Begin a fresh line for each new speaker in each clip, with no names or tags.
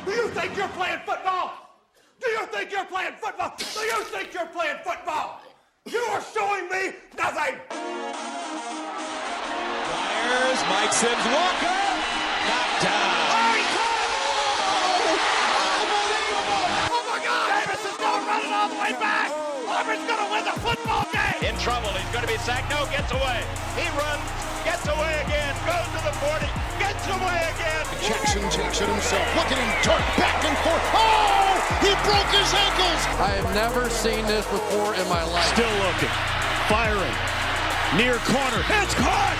Do you think you're playing football? Do you think you're playing football? Do you think you're playing football? You are showing me nothing.
Fires, Mike Sims, Walker, knocked down.
Oh my God! Davis is going running all the way back. Auburn's going to win the football game.
In trouble, he's going to be sacked. No, gets away. He runs, gets away again, goes to the 40, gets away again.
Jackson takes it himself. Look at him turn back and forth. Oh! He broke his ankles.
I have never seen this before in my life.
Still looking. Firing. Near corner. It's caught!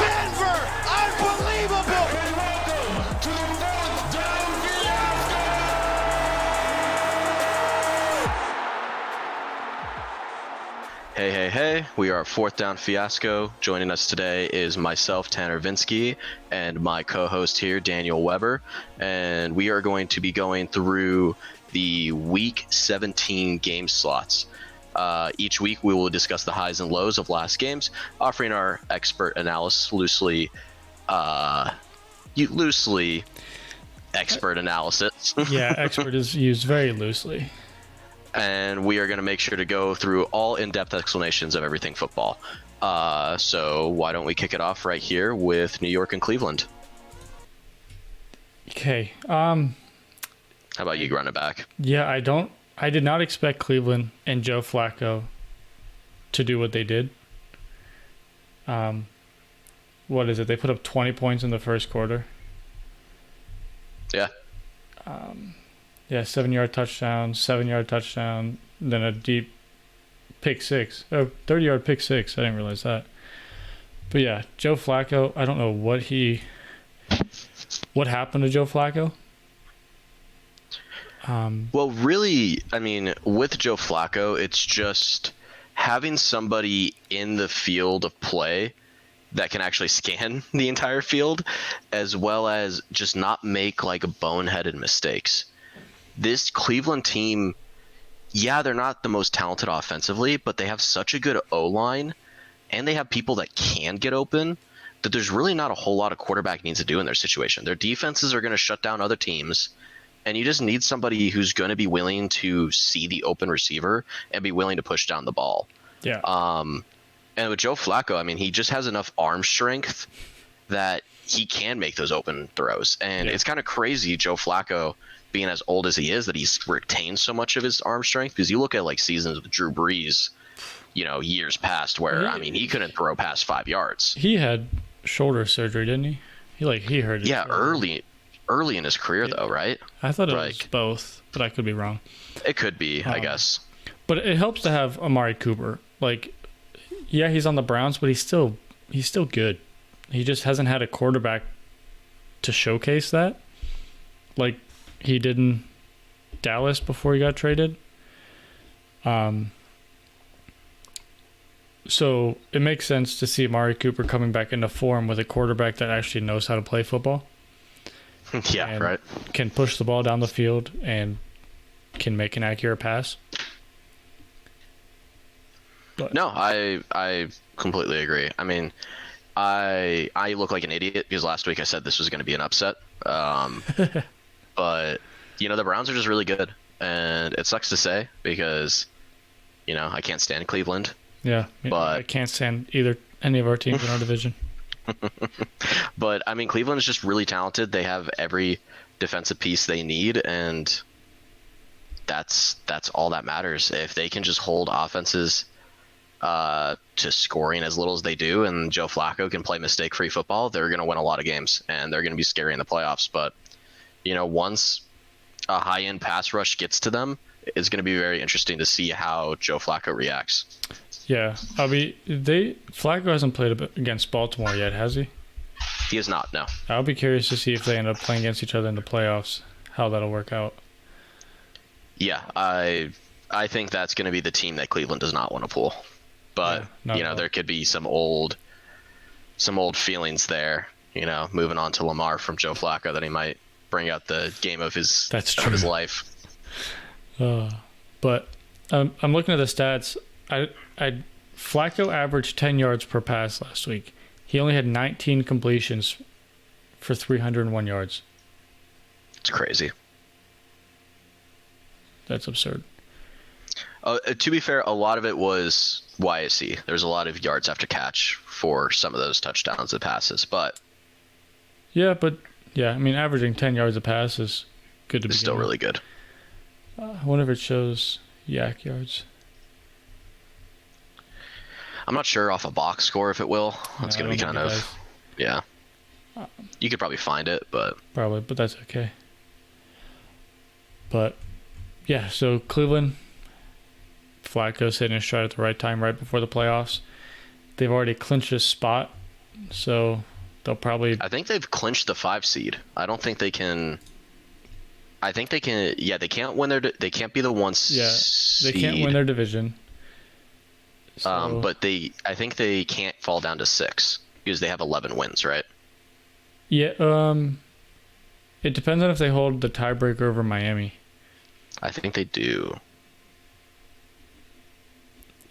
Denver! Unbelievable!
Welcome to the Fourth Down Fiasco.
Hey, hey, hey, we are Fourth Down Fiasco. Joining us today is myself, Tanner Vinsky, and my co-host here, Daniel Weber. And we are going to be going through the Week 17 game slots. Each week we will discuss the highs and lows of last games, offering our expert analysis loosely expert analysis.
Yeah, expert is used very loosely.
And we are going to make sure to go through all in-depth explanations of everything football. So why don't we kick it off right here with New York and Cleveland?
Okay.
How about you run it back?
Yeah, I did not expect Cleveland and Joe Flacco to do what they did. What is it? They put up 20 points in the first quarter.
Yeah.
Yeah, 7-yard touchdown, 7-yard touchdown, then a deep pick six. Oh, 30-yard pick six. I didn't realize that. But yeah, Joe Flacco, I don't know what happened to Joe Flacco.
Well, really, I mean, with Joe Flacco, it's just having somebody in the field of play that can actually scan the entire field, as well as just not make like boneheaded mistakes. This Cleveland team, yeah, they're not the most talented offensively, but they have such a good O-line, and they have people that can get open, that there's really not a whole lot a quarterback needs to do in their situation. Their defenses are going to shut down other teams, and you just need somebody who's going to be willing to see the open receiver and be willing to push down the ball.
Yeah.
And with Joe Flacco, I mean, he just has enough arm strength that he can make those open throws. And it's kind of crazy, Joe Flacco, being as old as he is, that he's retained so much of his arm strength, because you look at like seasons with Drew Brees, years past where, I mean, he couldn't throw past 5 yards.
He had shoulder surgery, didn't he? He hurt his shoulder.
Early in his career, though, right?
I thought it was both, but I could be wrong.
It could be, I guess.
But it helps to have Amari Cooper. Like, yeah, he's on the Browns, but he's still good. He just hasn't had a quarterback to showcase that, like he did in Dallas before he got traded. So it makes sense to see Amari Cooper coming back into form with a quarterback that actually knows how to play football.
Yeah,
and
right.
Can push the ball down the field and can make an accurate pass. But
No, I completely agree. I mean, I look like an idiot because last week I said this was going to be an upset. But, the Browns are just really good. And it sucks to say because, I can't stand Cleveland.
yeah,
but
I can't stand any of our teams in our division.
But, I mean, Cleveland is just really talented. They have every defensive piece they need, and that's all that matters. If they can just hold offenses to scoring as little as they do, and Joe Flacco can play mistake-free football, they're going to win a lot of games, and they're going to be scary in the playoffs. But, once a high-end pass rush gets to them, it's going to be very interesting to see how Joe Flacco reacts.
Yeah, Flacco hasn't played against Baltimore yet, has he?
He is not, no.
I'll be curious to see if they end up playing against each other in the playoffs, how that'll work out.
Yeah, I think that's going to be the team that Cleveland does not want to pull. But, there could be some old feelings there, moving on to Lamar from Joe Flacco, that he might bring out the game of his life.
But I'm looking at the stats. Flacco averaged 10 yards per pass last week. He only had 19 completions for 301 yards.
It's crazy.
That's absurd.
To be fair, a lot of it was YSC. There's a lot of yards after catch for some of those touchdowns and passes, but
Yeah, I mean, averaging 10 yards a pass is good to be.
It's still really good.
I wonder if it shows yak yards.
I'm not sure off a box score if it will. It's going to be kind of... Yeah. You could probably find it, but...
Probably, but that's okay. But, yeah, so Cleveland, Flacco's hitting his stride at the right time, right before the playoffs. They've already clinched a spot, so they'll probably...
I think they've clinched the 5 seed. I don't think they can... I think they can... Yeah, they can't win their... They can't be the 1 seed.
Yeah, they can't win their division. So...
But I think they can't fall down to 6 because they have 11 wins, right?
Yeah, it depends on if they hold the tiebreaker over Miami.
I think they do.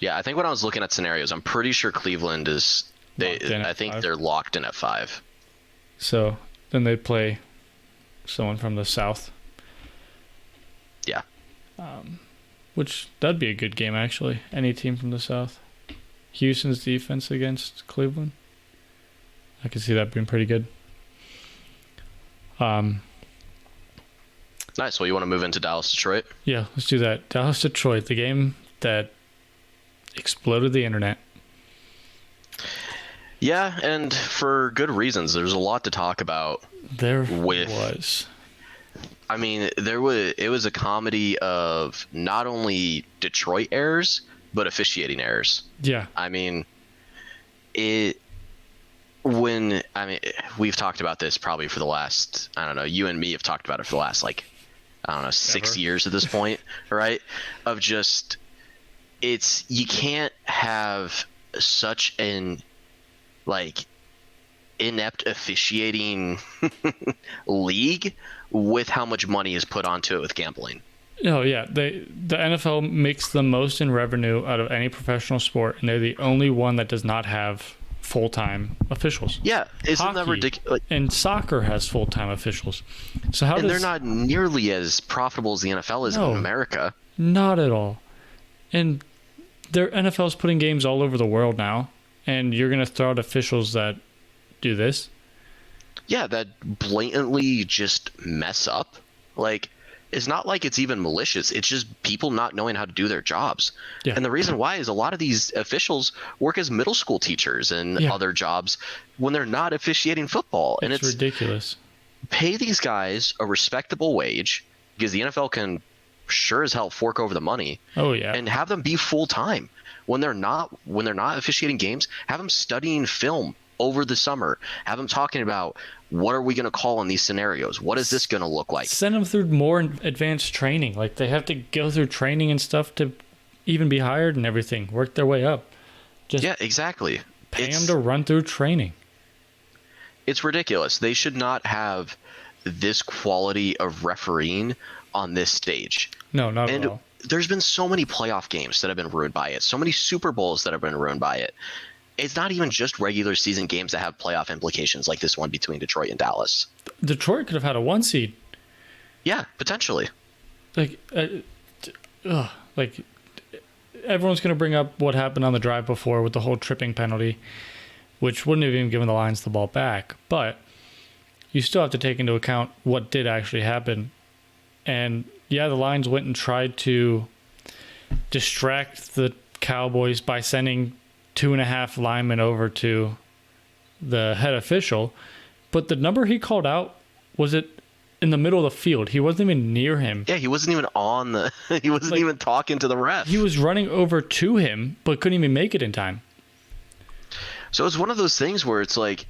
Yeah, I think when I was looking at scenarios, I'm pretty sure Cleveland is... I think they're locked in at 5.
So then they play someone from the South.
Yeah.
Which, that'd be a good game, actually. Any team from the South. Houston's defense against Cleveland. I could see that being pretty good.
Nice. Well, you want to move into Dallas-Detroit?
Yeah, let's do that. Dallas-Detroit, the game that exploded the internet.
Yeah, and for good reasons. There's a lot to talk about.
Was.
I mean, it was a comedy of not only Detroit errors, but officiating errors.
Yeah.
I mean, we've talked about this probably for the last, I don't know, you and me have talked about it for the last, 6 years at this point, right? Of just, you can't have such an, inept officiating league with how much money is put onto it with gambling.
Oh, yeah. The NFL makes the most in revenue out of any professional sport, and they're the only one that does not have full-time officials.
Yeah, isn't
Hockey
that ridiculous?
And soccer has full-time officials. So
they're not nearly as profitable as the NFL is in America.
Not at all. And their NFL's putting games all over the world now, and you're going to throw out officials that do this?
Yeah, that blatantly just mess up. It's not like it's even malicious. It's just people not knowing how to do their jobs. Yeah. And the reason why is a lot of these officials work as middle school teachers and other jobs when they're not officiating football. And it's
ridiculous.
Pay these guys a respectable wage because the NFL can sure as hell fork over the money.
Oh yeah.
And have them be full time. When they're not officiating games, have them studying film over the summer. Have them talking about what are we going to call in these scenarios? What is this going to look like?
Send them through more advanced training. They have to go through training and stuff to even be hired and everything. Work their way up.
Yeah, exactly.
Pay them to run through training.
It's ridiculous. They should not have this quality of refereeing on this stage.
No, not at all.
There's been so many playoff games that have been ruined by it. So many Super Bowls that have been ruined by it. It's not even just regular season games that have playoff implications like this one between Detroit and Dallas.
Detroit could have had a 1 seed.
Yeah, potentially.
Everyone's going to bring up what happened on the drive before with the whole tripping penalty, which wouldn't have even given the Lions the ball back. But you still have to take into account what did actually happen. And yeah, the Lions went and tried to distract the Cowboys by sending 2.5 linemen over to the head official, but the number he called out was in the middle of the field. He wasn't even near him.
Yeah, he wasn't even on the. He wasn't even talking to the ref.
He was running over to him, but couldn't even make it in time.
So it's one of those things where it's like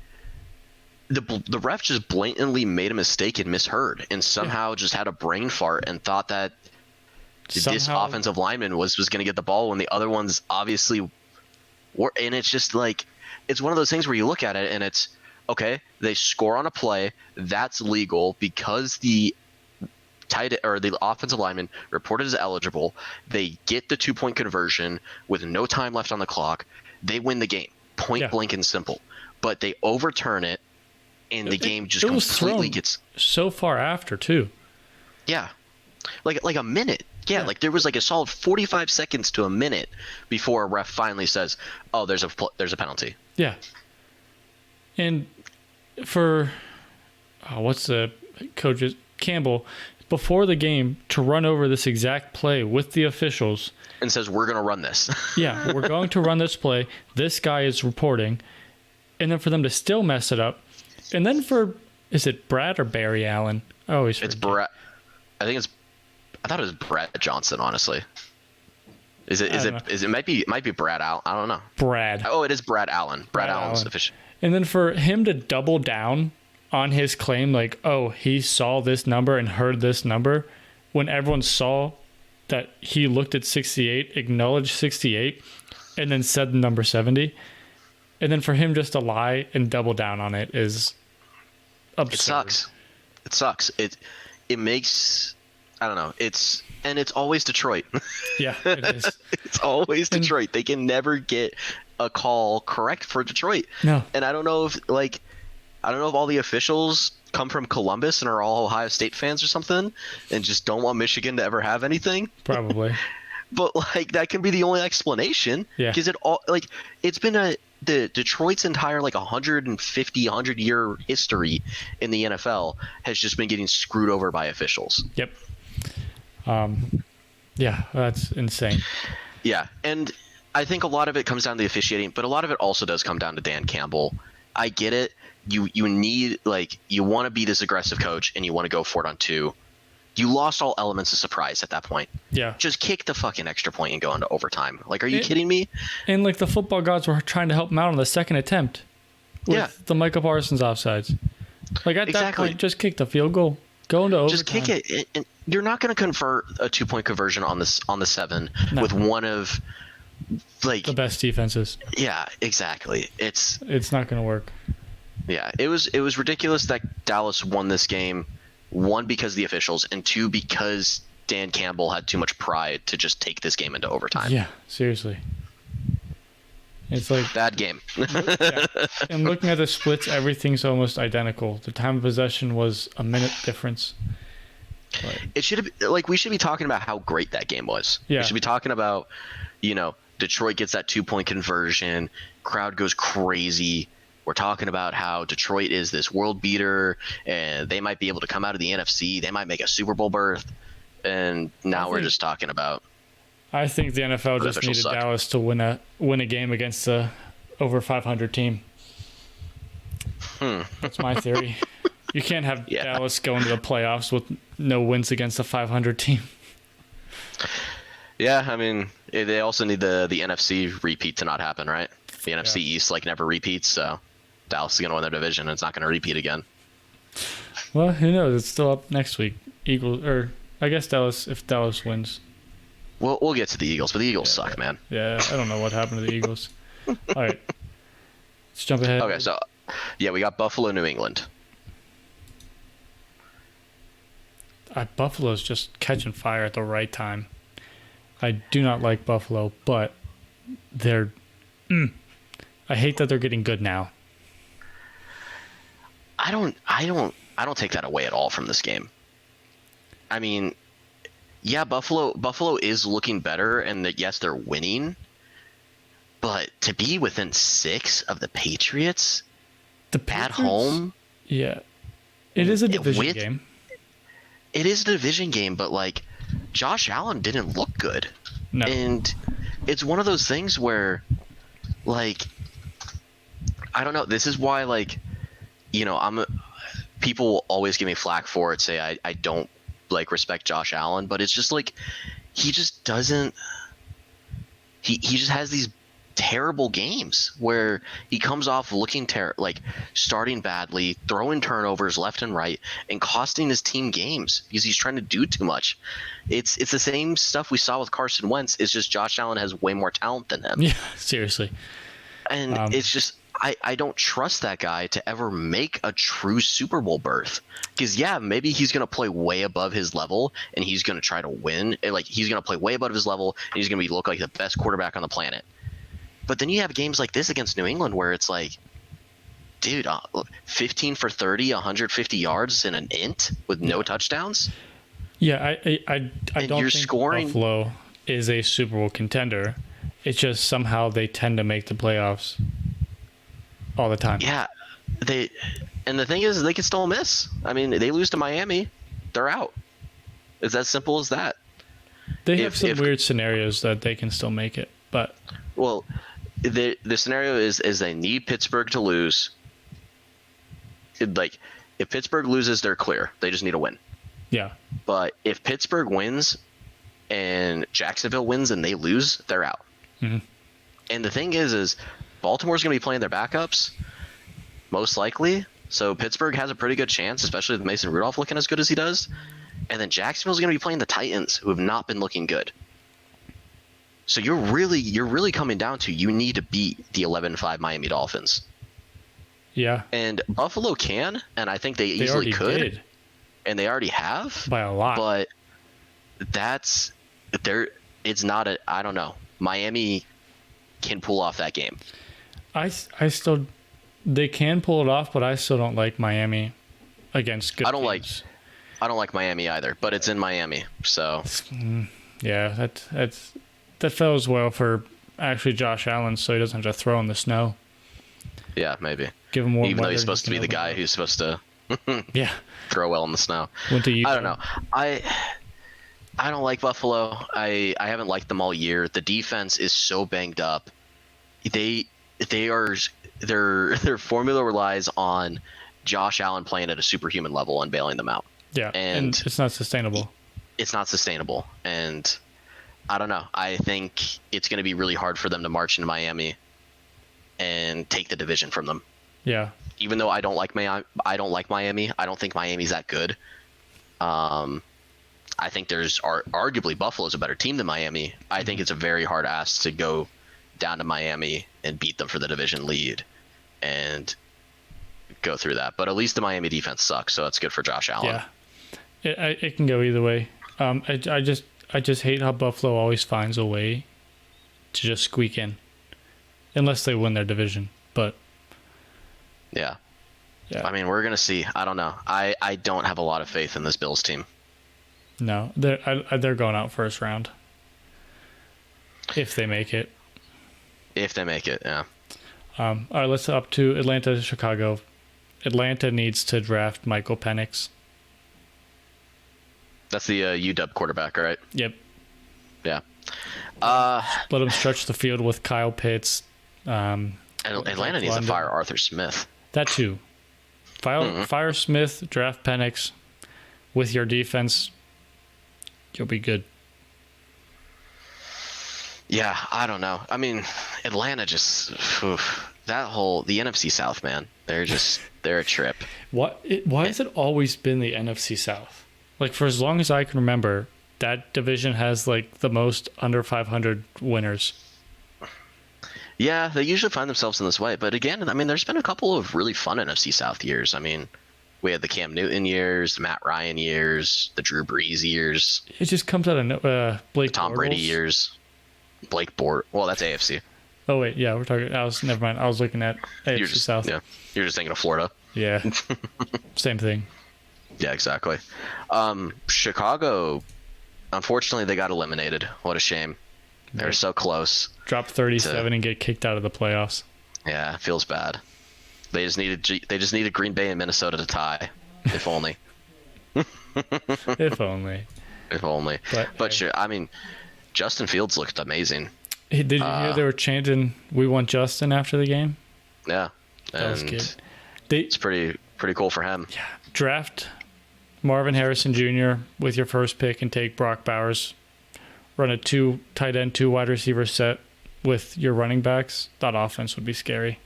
the ref just blatantly made a mistake and misheard, and somehow just had a brain fart and thought that this offensive lineman was going to get the ball when the other ones obviously. And it's just it's one of those things where you look at it and it's okay. They score on a play that's legal because the the offensive lineman reported as eligible. They get the 2-point conversion with no time left on the clock. They win the game, point blank and simple. But they overturn it and the game just
it was
completely
thrown
gets
so far after too.
yeah, like a minute. Yeah, like there was like a solid 45 seconds to a minute before a ref finally says, "Oh, there's a penalty."
Yeah. And for what's the coach's Campbell before the game to run over this exact play with the officials
and says, "We're going to run this."
Yeah, we're going to run this play. This guy is reporting. And then for them to still mess it up. And then is it Brad or Barry Allen? I always forget.
It's Brad. I thought it was Brett Johnson, honestly. Is it might be Brad Allen. I don't know.
Brad.
Oh, it is Brad Allen. Brad Allen's official.
And then for him to double down on his claim, like, oh, he saw this number and heard this number, when everyone saw that he looked at 68, acknowledged 68, and then said the number 70, and then for him just to lie and double down on it is absurd.
It sucks. It makes, I don't know. It's always Detroit.
Yeah, it is.
It's always Detroit. They can never get a call correct for Detroit.
No.
And I don't know if all the officials come from Columbus and are all Ohio State fans or something and just don't want Michigan to ever have anything.
Probably.
But like that can be the only explanation.
Yeah.
Because it's been the Detroit's entire 100 year history in the NFL has just been getting screwed over by officials.
Yep. Yeah, that's insane.
Yeah, and I think a lot of it comes down to the officiating, but a lot of it also does come down to Dan Campbell. I get it. You need, you want to be this aggressive coach and you want to go for it on 2. You lost all elements of surprise at that point.
Yeah.
Just kick the fucking extra point and go into overtime. Are you kidding me?
And the football gods were trying to help him out on the second attempt with the Micah Parsons offsides. At that point, just kick the field goal. Go into overtime.
Just kick it. And you're not going to convert a 2-point conversion on the 7 with one of
the best defenses.
Yeah, exactly. It's
not going to work.
Yeah, it was ridiculous that Dallas won this game. 1, because of the officials, and 2, because Dan Campbell had too much pride to just take this game into overtime.
Yeah, seriously. It's
bad game.
Yeah. And looking at the splits, everything's almost identical. The time of possession was a minute difference.
It should have we should be talking about how great that game was.
Yeah.
We should be talking about, Detroit gets that 2-point conversion, crowd goes crazy. We're talking about how Detroit is this world beater and they might be able to come out of the NFC. They might make a Super Bowl berth. And now we're just talking about.
I think the NFL just needed Dallas to win a game against a over 500 team. That's my theory. You can't have Dallas go into the playoffs with no wins against a 500 team.
Yeah, I mean, they also need the NFC repeat to not happen, right? The NFC East never repeats, so Dallas is going to win their division, and it's not going to repeat again.
Well, who knows? It's still up next week. Eagles, or I guess Dallas, if Dallas wins.
We'll get to the Eagles, but the Eagles suck, man.
Yeah, I don't know what happened to the Eagles. All right. Let's jump ahead.
Okay, so, we got Buffalo, New England.
Buffalo's just catching fire at the right time. I do not like Buffalo, but they're... I hate that they're getting good now.
I don't take that away at all from this game. I mean, yeah, Buffalo is looking better, and yes, they're winning. But to be within 6 of the Patriots at home,
yeah, it is a division game.
It is a division game, but Josh Allen didn't look good.
No.
And it's one of those things where, I don't know. This is why, people will always give me flack for it, say I don't respect Josh Allen, but it's just he just doesn't. He just has these terrible games where he comes off looking starting badly, throwing turnovers left and right, and costing his team games because he's trying to do too much. It's the same stuff we saw with Carson Wentz. It's just Josh Allen has way more talent than him.
Yeah, seriously.
And it's just I don't trust that guy to ever make a true Super Bowl berth. Because, maybe he's going to play way above his level and he's going to try to win. He's going to play way above his level and he's going to look like the best quarterback on the planet. But then you have games like this against New England where it's dude, 15 for 30, 150 yards in an int with no touchdowns.
Yeah, I don't
you're
think
scoring...
Buffalo is a Super Bowl contender. It's just somehow they tend to make the playoffs all the time.
Yeah, and the thing is, they can still miss. I mean, they lose to Miami, they're out. It's as simple as that.
They have some weird scenarios that they can still make it, but
well, the scenario is they need Pittsburgh to lose. Like, if Pittsburgh loses, they're clear. They just need a win.
Yeah.
But if Pittsburgh wins and Jacksonville wins and they lose, they're out.
Mm-hmm.
And the thing is Baltimore's going to be playing their backups, most likely. So Pittsburgh has a pretty good chance, especially with Mason Rudolph looking as good as he does. And then Jacksonville's going to be playing the Titans, who have not been looking good. So you're really coming down to you need to beat the 11-5 Miami Dolphins.
Yeah.
And Buffalo can, and I think they easily could.
Did.
And they already have.
By a lot.
But it's not I don't know. Miami can pull off that game.
They can pull it off, but I still don't like Miami against good teams.
I don't like Miami either, but it's in Miami, so
yeah, that feels well for actually Josh Allen, so he doesn't have to throw in the snow.
Yeah, maybe.
Give him more.
Even though he's supposed to be the guy who's supposed to throw well in the snow.
Went to Utah.
I don't know. I don't like Buffalo. I haven't liked them all year. The defense is so banged up. Their formula relies on Josh Allen playing at a superhuman level and bailing them out.
Yeah, and it's not sustainable.
It's not sustainable, and I don't know. I think it's going to be really hard for them to march into Miami and take the division from them.
Yeah.
Even though I don't like Miami. I don't think Miami's that good. I think there's arguably Buffalo's a better team than Miami. I think it's a very hard ask to go down to Miami and beat them for the division lead and go through that. But at least the Miami defense sucks, so it's good for Josh Allen.
Yeah. It can go either way. I just hate how Buffalo always finds a way to just squeak in, unless they win their division. But
yeah. I mean, we're gonna see. I don't know. I don't have a lot of faith in this Bills team.
No, they're going out first round if they make it.
If they make it, yeah.
All right, let's up to Atlanta, Chicago. Atlanta needs to draft Michael Penix.
That's the UW quarterback, right?
Yep.
Yeah.
Let him stretch the field with Kyle Pitts.
And Atlanta needs to fire Arthur Smith.
That too. Fire Smith, draft Penix. With your defense, you'll be good.
Yeah, I don't know. I mean, Atlanta just the NFC South, man. They're a trip.
Why has it always been the NFC South? Like, for as long as I can remember, that division has like the most under 500 winners.
Yeah, they usually find themselves in this way. But again, I mean, there's been a couple of really fun NFC South years. I mean, we had the Cam Newton years, the Matt Ryan years, the Drew Brees years.
It just comes out of Blake
Tom
Bortles.
Brady years. Blake Bort. Well, that's AFC.
Oh wait, yeah, we're talking. Never mind. I was looking at AFC South.
Yeah, you're just thinking of Florida.
Yeah, same thing.
Yeah, exactly. Chicago, unfortunately, they got eliminated. What a shame. They were so close.
Drop 37 and get kicked out of the playoffs.
Yeah, it feels bad. They just needed Green Bay and Minnesota to tie. If only.
If only.
If only. But sure, I mean, Justin Fields looked amazing.
Did you hear they were chanting "We want Justin" after the game?
Yeah,
that was good.
It's pretty cool for him.
Yeah, draft Marvin Harrison Jr. with your first pick and take Brock Bowers. Run a 2 tight end, 2 wide receiver set with your running backs. That offense would be scary.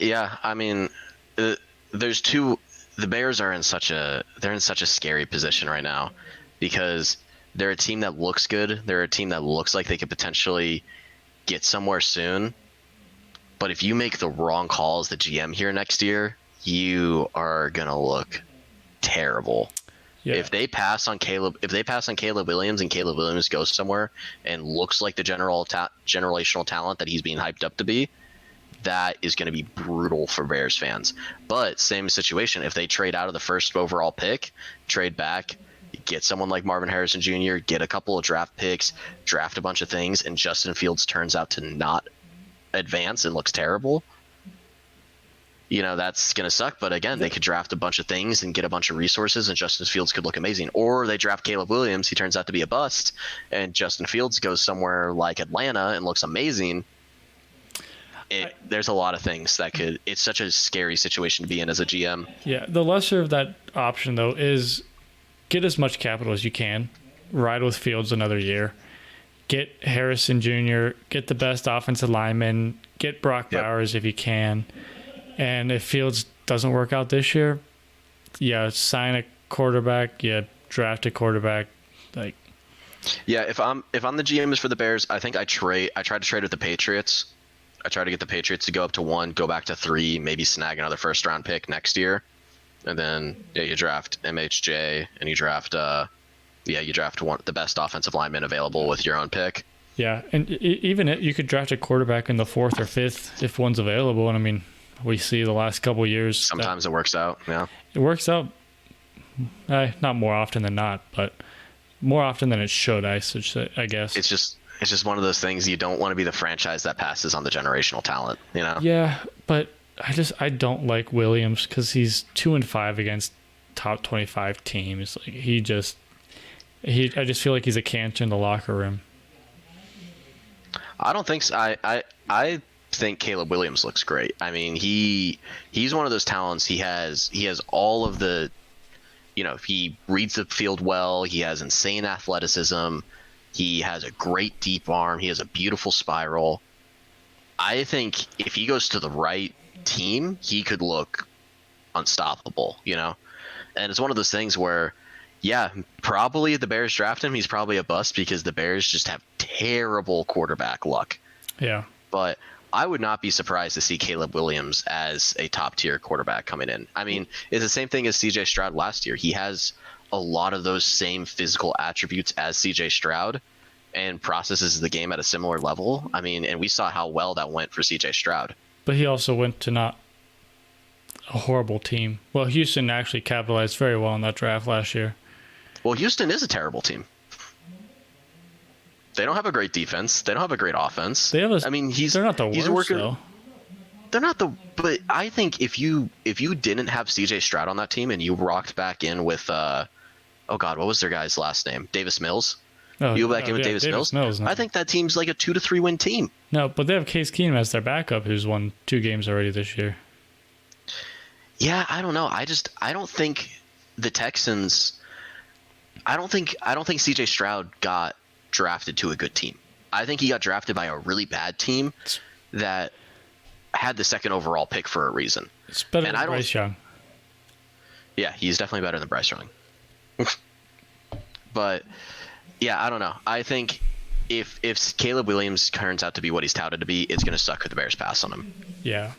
Yeah, I mean, there's two. The Bears are in such a scary position right now because they're a team that looks good. They're a team that looks like they could potentially get somewhere soon. But if you make the wrong call as the GM here next year, you are gonna look terrible. Yeah. If they pass on Caleb Williams and Caleb Williams goes somewhere and looks like the generational talent that he's being hyped up to be, that is going to be brutal for Bears fans. But same situation, if they trade out of the first overall pick, trade back, get someone like Marvin Harrison Jr., get a couple of draft picks, draft a bunch of things, and Justin Fields turns out to not advance and looks terrible, that's going to suck. But again, they could draft a bunch of things and get a bunch of resources, and Justin Fields could look amazing. Or they draft Caleb Williams, he turns out to be a bust, and Justin Fields goes somewhere like Atlanta and looks amazing. There's a lot of things that could. It's such a scary situation to be in as a GM.
Yeah, the lesser of that option though is get as much capital as you can, ride with Fields another year, get Harrison Jr., get the best offensive lineman, get Brock Bowers if you can, and if Fields doesn't work out this year, sign a quarterback, draft a quarterback,
if I'm the GMs for the Bears, I think I try to trade with the Patriots. I try to get the Patriots to go up to 1, go back to 3, maybe snag another first-round pick next year, and then you draft MHJ and you draft the best offensive lineman available with your own pick.
Yeah, and even you could draft a quarterback in the 4th or 5th if one's available. And I mean, we see the last couple of years.
Sometimes it works out. Yeah,
it works out. Not more often than not, but more often than it should. I guess
It's just one of those things. You don't want to be the franchise that passes on the generational talent,
Yeah, but I don't like Williams because he's 2-5 against top 25 teams. Like I just feel like he's a cancer in the locker room.
I don't think so. I think Caleb Williams looks great. I mean, he's one of those talents. He has all of the, he reads the field well. He has insane athleticism. He has a great deep arm. He has a beautiful spiral. I think if he goes to the right team, he could look unstoppable, And it's one of those things where, probably if the Bears draft him, he's probably a bust because the Bears just have terrible quarterback luck.
Yeah.
But I would not be surprised to see Caleb Williams as a top-tier quarterback coming in. I mean, it's the same thing as C.J. Stroud last year. He has a lot of those same physical attributes as C.J. Stroud and processes the game at a similar level. I mean, and we saw how well that went for C.J. Stroud.
But he also went to not a horrible team. Well, Houston actually capitalized very well on that draft last year.
Well, Houston is a terrible team. They don't have a great defense. They don't have a great offense.
They're not the worst, though.
They're not but I think if you didn't have C.J. Stroud on that team and you rocked back in with what was their guy's last name? Davis Mills. You go back in with Davis Mills. I think that team's like a 2 to 3 win team.
No, but they have Case Keenum as their backup, who's won 2 games already this year.
Yeah, I don't know. I don't think the Texans. I don't think C.J. Stroud got drafted to a good team. I think he got drafted by a really bad team that had the 2nd overall pick for a reason.
It's better than Bryce Young.
Yeah, he's definitely better than Bryce Young. But yeah, I don't know. I think if Caleb Williams turns out to be what he's touted to be, it's going to suck if the Bears pass on him.
Yeah.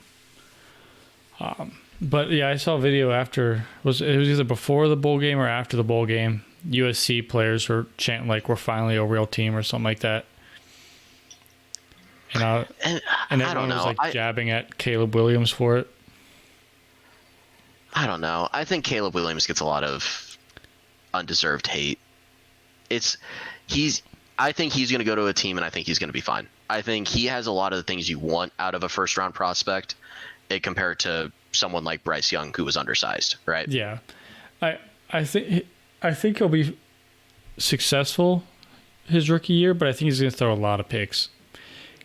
But yeah, I saw a video after it was either before the bowl game or after the bowl game. USC players were chanting like we're finally a real team or something like that. And everyone was like jabbing at Caleb Williams for it.
I don't know. I think Caleb Williams gets a lot of undeserved hate. I think he's going to go to a team and I think he's going to be fine. I think he has a lot of the things you want out of a first round prospect compared to someone like Bryce Young who was undersized, right?
Yeah. I think he'll be successful his rookie year, but I think he's going to throw a lot of picks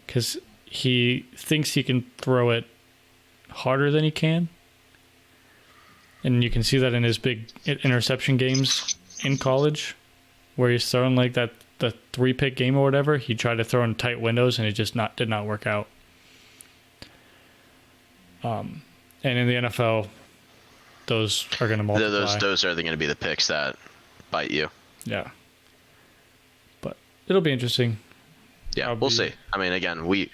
because he thinks he can throw it harder than he can. And you can see that in his big interception games in college where he's throwing like the 3-pick game or whatever. He tried to throw in tight windows and it just did not work out. And in the NFL, those are going to multiply.
Those are going to be the picks that bite you.
Yeah. But it'll be interesting.
Yeah, we'll see. I mean, again, we're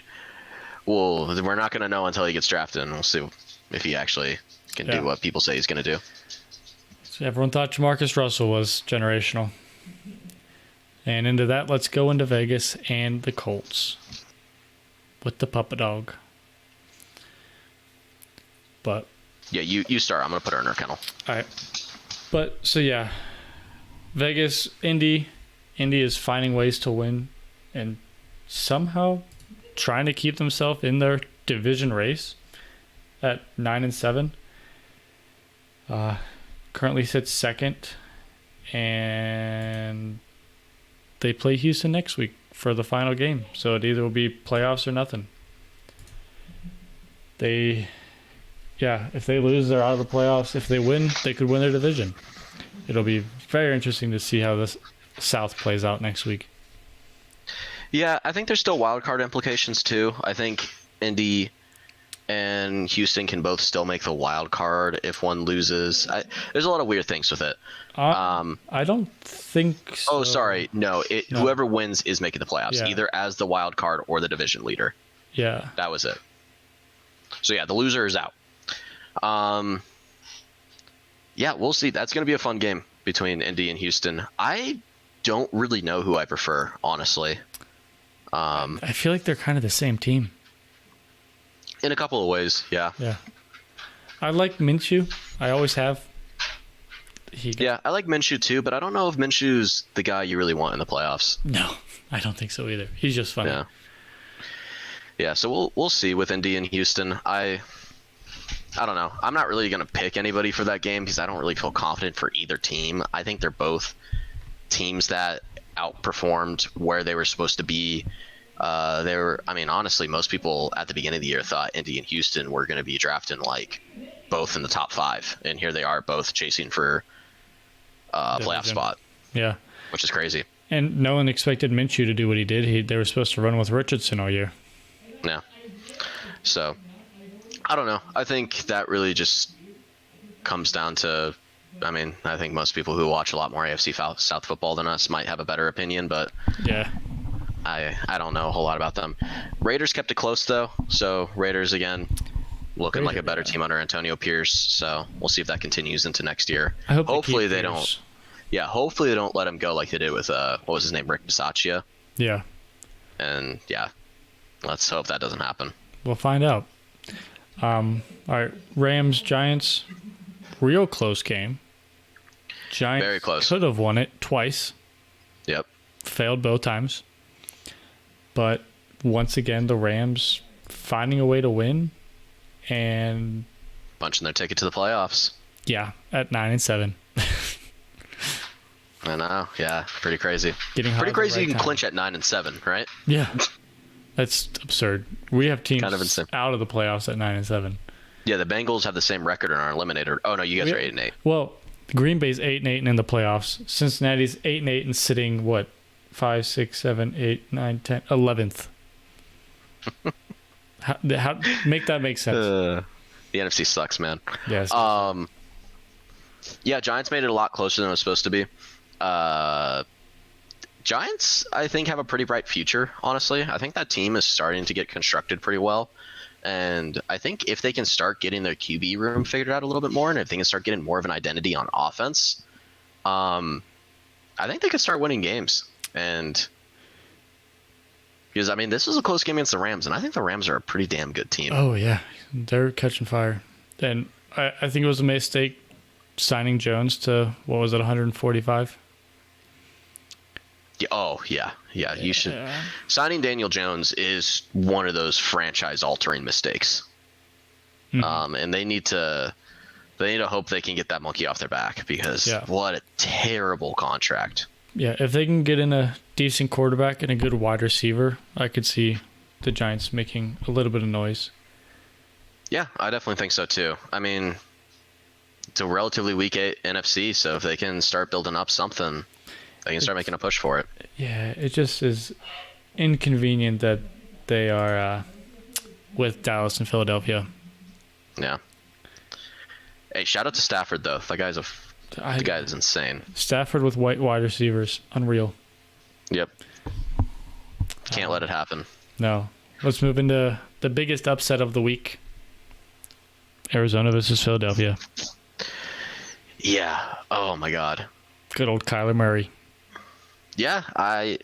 not going to know until he gets drafted, and we'll see if he actually can do what people say he's going to do.
So everyone thought Jamarcus Russell was generational. And into that, let's go into Vegas and the Colts with the puppet dog. But
Yeah, you start. I'm gonna put her in her kennel.
all right. But so yeah, Vegas, Indy is finding ways to win and somehow trying to keep themselves in their division race at 9-7. Currently sits second, and they play Houston next week for the final game. So it either will be playoffs or nothing. If they lose, they're out of the playoffs. If they win, they could win their division. It'll be very interesting to see how this South plays out next week.
Yeah, I think there's still wild card implications too. I think Indy and Houston can both still make the wild card if one loses. There's a lot of weird things with it.
I don't think so.
Oh, sorry. No,
No.
Whoever wins is making the playoffs,
Yeah.
either as the wild card or the division leader.
Yeah.
That was it. So yeah, the loser is out. Yeah, we'll see. That's going to be a fun game between Indy and Houston. I don't really know who I prefer, honestly.
I feel like they're kind of the same team.
In a couple of ways, yeah.
Yeah. I like Minshew. I always have.
Yeah, I like Minshew too, but I don't know if Minshew's the guy you really want in the playoffs.
No, I don't think so either. He's just funny.
Yeah. Yeah, so we'll see with Indy and Houston. I don't know. I'm not really going to pick anybody for that game because I don't really feel confident for either team. I think they're both teams that outperformed where they were supposed to be. Honestly, most people at the beginning of the year thought Indy and Houston were going to be drafting like both in the top 5, and here they are both chasing for playoff spot.
Yeah.
Which is crazy.
And no one expected Minshew to do what he did. They were supposed to run with Richardson all year.
Yeah. So, I don't know. I think that really just comes down to, I think most people who watch a lot more AFC South football than us might have a better opinion, but
yeah,
I don't know a whole lot about them. Raiders kept it close, though. So, Raiders, again, looking like a better team under Antonio Pierce. So, we'll see if that continues into next year.
I hope
hopefully
they
don't. Yeah, hopefully they don't let him go like they did with, what was his name, Rick Bisaccia.
Yeah.
And, yeah, let's hope that doesn't happen.
We'll find out. All right, Rams, Giants, real close game. Giants
very close.
Could have won it twice.
Yep.
Failed both times. But once again, the Rams finding a way to win and
punching their ticket to the playoffs.
Yeah, at 9-7.
I know. Yeah, pretty crazy.
Pretty
crazy. You can clinch at 9-7, right?
Yeah, that's absurd. We have teams
kind of insane.
Out of the playoffs at 9-7.
Yeah, the Bengals have the same record and are eliminated. Oh no, you guys are 8-8.
Well, Green Bay's 8-8 and in the playoffs. Cincinnati's 8-8 and sitting what, 5, 6, 7, 8, 9, 10, 11th. how make that make sense?
The NFC sucks, man.
Yes.
Yeah, Giants made it a lot closer than it was supposed to be. Giants, I think, have a pretty bright future, honestly. I think that team is starting to get constructed pretty well. And I think if they can start getting their QB room figured out a little bit more, and if they can start getting more of an identity on offense, I think they could start winning games. And because, this was a close game against the Rams, and I think the Rams are a pretty damn good team.
Oh, yeah. They're catching fire. And I think it was a mistake signing Jones to, 145?
Yeah, you should. Signing Daniel Jones is one of those franchise-altering mistakes, and they need to hope they can get that monkey off their back because what a terrible contract.
Yeah, if they can get in a decent quarterback and a good wide receiver, I could see the Giants making a little bit of noise.
Yeah, I definitely think so too. It's a relatively weak NFC, so if they can start building up something, they can start making a push for it.
Yeah, it just is inconvenient that they are with Dallas and Philadelphia.
Yeah. Hey, shout out to Stafford though. The guy is insane.
Stafford with white wide receivers, unreal.
Yep. Can't let it happen.
No. Let's move into the biggest upset of the week. Arizona versus Philadelphia.
Yeah. Oh my God.
Good old Kyler Murray.
Yeah, I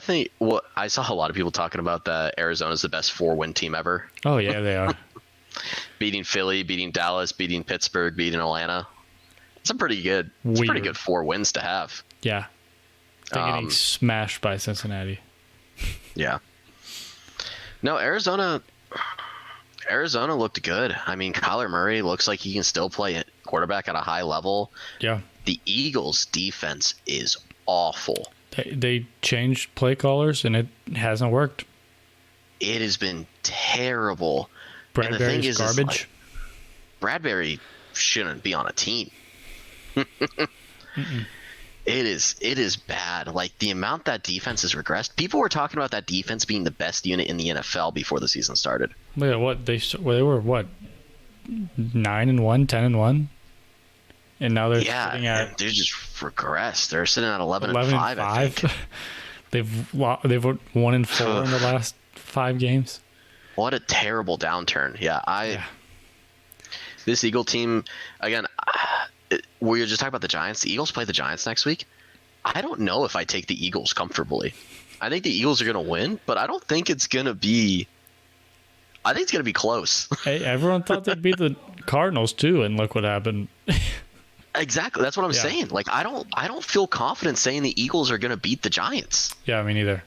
think I saw a lot of people talking about that Arizona's the best 4-win team ever.
Oh yeah, they are.
beating Philly, beating Dallas, beating Pittsburgh, beating Atlanta. It's a pretty good 4 wins to have.
Yeah. They're getting smashed by Cincinnati.
Yeah. No, Arizona looked good. I mean, Kyler Murray looks like he can still play quarterback at a high level.
Yeah.
The Eagles' defense is awful.
They changed play callers, and it hasn't worked.
It has been terrible.
Bradbury's garbage.
Bradbury shouldn't be on a team. It is bad. Like, the amount that defense has regressed. People were talking about that defense being the best unit in the NFL before the season started.
Look at what they were. What 9-1, 10-1, and now they're sitting at.
They just regressed. They're sitting at 11-5. I think.
They've won 4 in the last 5 games.
What a terrible downturn. Yeah. This Eagle team again. We were just talking about the Giants. The Eagles play the Giants next week. I don't know if I take the Eagles comfortably. I think the Eagles are going to win, but I don't think it's going to be. I think it's going to be close.
Hey, everyone thought they'd beat the Cardinals too, and look what happened.
Exactly, that's what I'm saying. Like, I don't feel confident saying the Eagles are going to beat the Giants.
Yeah, me neither.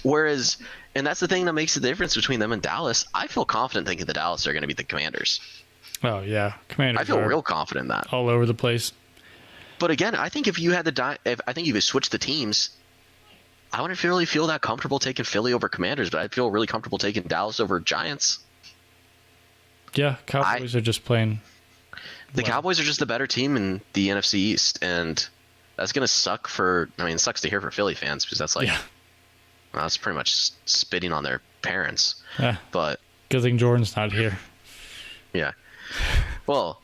Whereas, and that's the thing that makes the difference between them and Dallas. I feel confident thinking the Dallas are going to beat the Commanders.
Oh yeah, Commanders.
I feel real confident in that.
All over the place.
But again, I think if you had I think you could switch the teams, I wouldn't really feel that comfortable taking Philly over Commanders, but I'd feel really comfortable taking Dallas over Giants.
Yeah, Cowboys are just playing.
The Cowboys are just the better team in the NFC East, and that's gonna suck for. I mean, it sucks to hear for Philly fans because that's like, well, that's pretty much spitting on their parents.
Yeah.
But
good thing Jordan's not here.
Yeah. Well,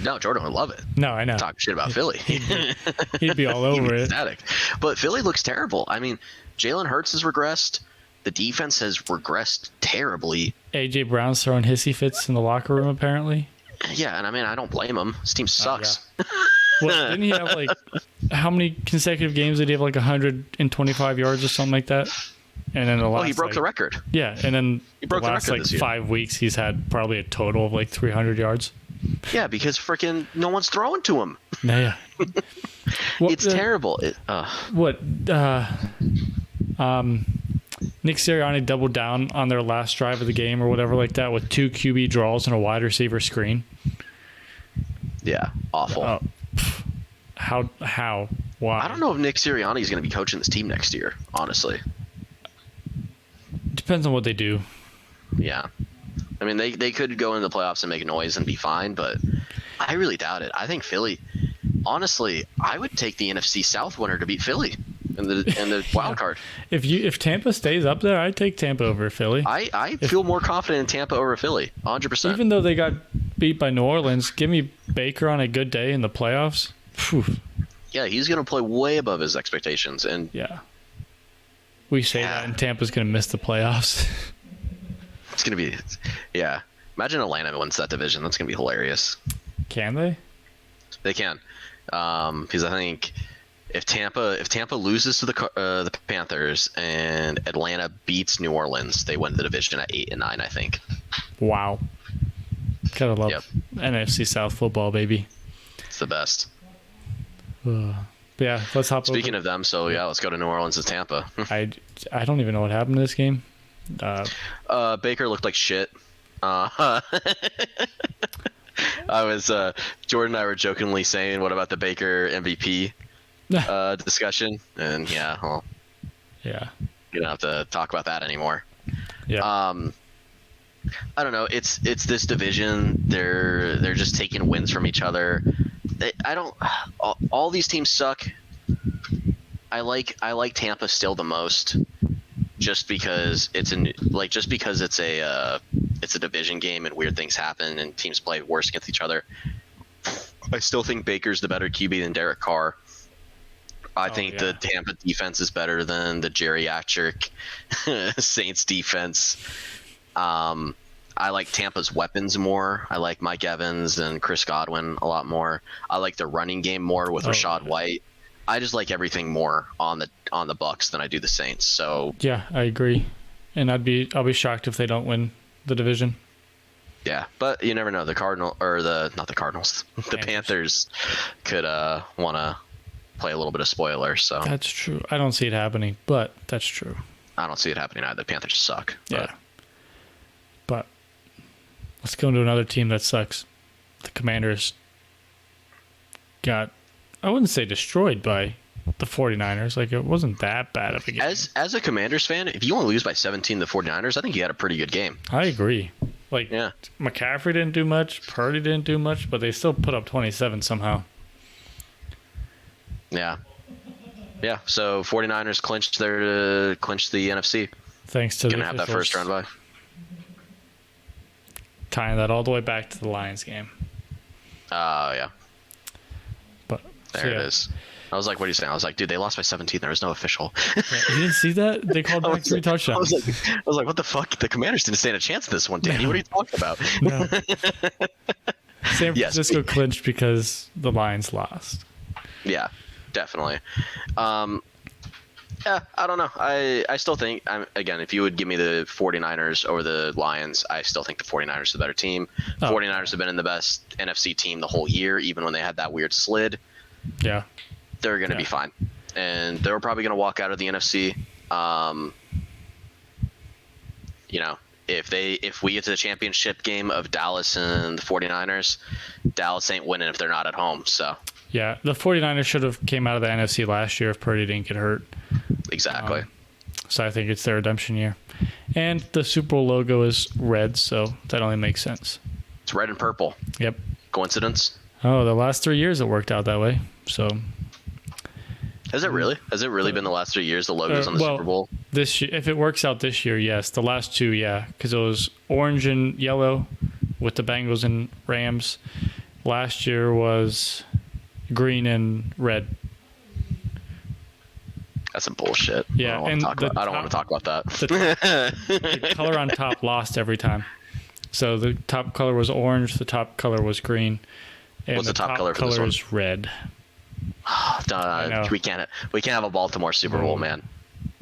no, Jordan would love it.
No, I know.
Talk shit about Philly.
He'd be all over it.
Ecstatic. But Philly looks terrible. I mean, Jalen Hurts has regressed. The defense has regressed terribly.
A.J. Brown's throwing hissy fits in the locker room, apparently.
Yeah, and I mean, I don't blame him. His team sucks.
Well, didn't he have, like, how many consecutive games did he have, like, 125 yards or something like that? And then
he broke the record.
Yeah, and then
he broke
the last,
the record
like,
this
5 weeks, he's had probably a total of, like, 300 yards.
Yeah, because freaking no one's throwing to him.
Yeah.
It's terrible.
Nick Sirianni doubled down on their last drive of the game or whatever like that with 2 QB draws and a wide receiver screen.
Yeah, awful.
How? Why?
I don't know if Nick Sirianni is going to be coaching this team next year, honestly.
Depends on what they do.
Yeah. I mean, they could go into the playoffs and make noise and be fine, but I really doubt it. I think Philly, honestly, I would take the NFC South winner to beat Philly in the wild card.
If Tampa stays up there, I'd take Tampa over Philly.
I feel more confident in Tampa over Philly, 100%.
Even though they got beat by New Orleans, give me Baker on a good day in the playoffs. Whew.
Yeah, he's going to play way above his expectations. And
yeah. We say that, and Tampa's going to miss the playoffs.
It's going to be, yeah. Imagine Atlanta wins that division. That's going to be hilarious.
Can they?
They can, because I think if Tampa loses to the Panthers and Atlanta beats New Orleans, they win the division at 8-9. I think.
Wow. Gotta love NFC South football, baby.
It's the best.
Yeah, let's hop.
Speaking of them, so yeah, let's go to New Orleans and Tampa.
I don't even know what happened in this game.
Baker looked like shit. I was Jordan and I were jokingly saying, "What about the Baker MVP discussion?" And yeah, well,
yeah,
you don't have to talk about that anymore.
Yeah.
I don't know. It's this division. They're just taking wins from each other. All these teams suck. I like Tampa still the most, just because it's a division game and weird things happen and teams play worse against each other. I still think Baker's the better QB than Derek Carr. I think the Tampa defense is better than the geriatric Saints defense. I like Tampa's weapons more. I like Mike Evans and Chris Godwin a lot more. I like the running game more with Rashad White. I just like everything more on the Bucks than I do the Saints. So
yeah, I agree. And I'll be shocked if they don't win the division.
Yeah, but you never know. The Cardinals, the Panthers could want to play a little bit of spoiler. So
that's true. I don't see it happening, but that's true.
I don't see it happening either. The Panthers suck.
Yeah. But let's go into another team that sucks. The Commanders got, I wouldn't say destroyed by the 49ers. Like, it wasn't that bad of a game.
As a Commanders fan, if you want to lose by 17 to the 49ers, I think you had a pretty good game.
I agree. Like,
yeah.
McCaffrey didn't do much, Purdy didn't do much, but they still put up 27 somehow.
Yeah. Yeah, so 49ers clinched the NFC.
Thanks to
Gonna
the
have
officials.
that first round bye.
Tying that all the way back to the Lions game.
Yeah.
But
There it is. I was like, what are you saying? I was like, dude, they lost by 17. There was no official.
You didn't see that? They called back 3 touchdowns.
I was like, what the fuck? The Commanders didn't stand a chance in this one, Danny. What are you talking about?
No. San Francisco clinched because the Lions lost.
Yeah, definitely. Yeah, I don't know. I still think, again, if you would give me the 49ers over the Lions, I still think the 49ers are the better team. 49ers have been in the best NFC team the whole year, even when they had that weird slid.
Yeah.
They're going to be fine. And they're probably going to walk out of the NFC. If we get to the championship game of Dallas and the 49ers, Dallas ain't winning if they're not at home. So
yeah, the 49ers should have came out of the NFC last year if Purdy didn't get hurt.
Exactly.
So I think it's their redemption year. And the Super Bowl logo is red, so that only makes sense.
It's red and purple.
Yep.
Coincidence?
Oh, the last 3 years it worked out that way. So
Has it really? Has it really been the last 3 years the logos on the Super Bowl?
This year, if it works out this year, yes. The last 2, yeah, because it was orange and yellow with the Bengals and Rams. Last year was green and red.
That's some bullshit.
Yeah,
I don't want to talk about that.
The color on top lost every time. So the top color was orange, the top color was green, and
What's the top color for
color
this one?
is red.
We can't have a Baltimore Super Bowl, man.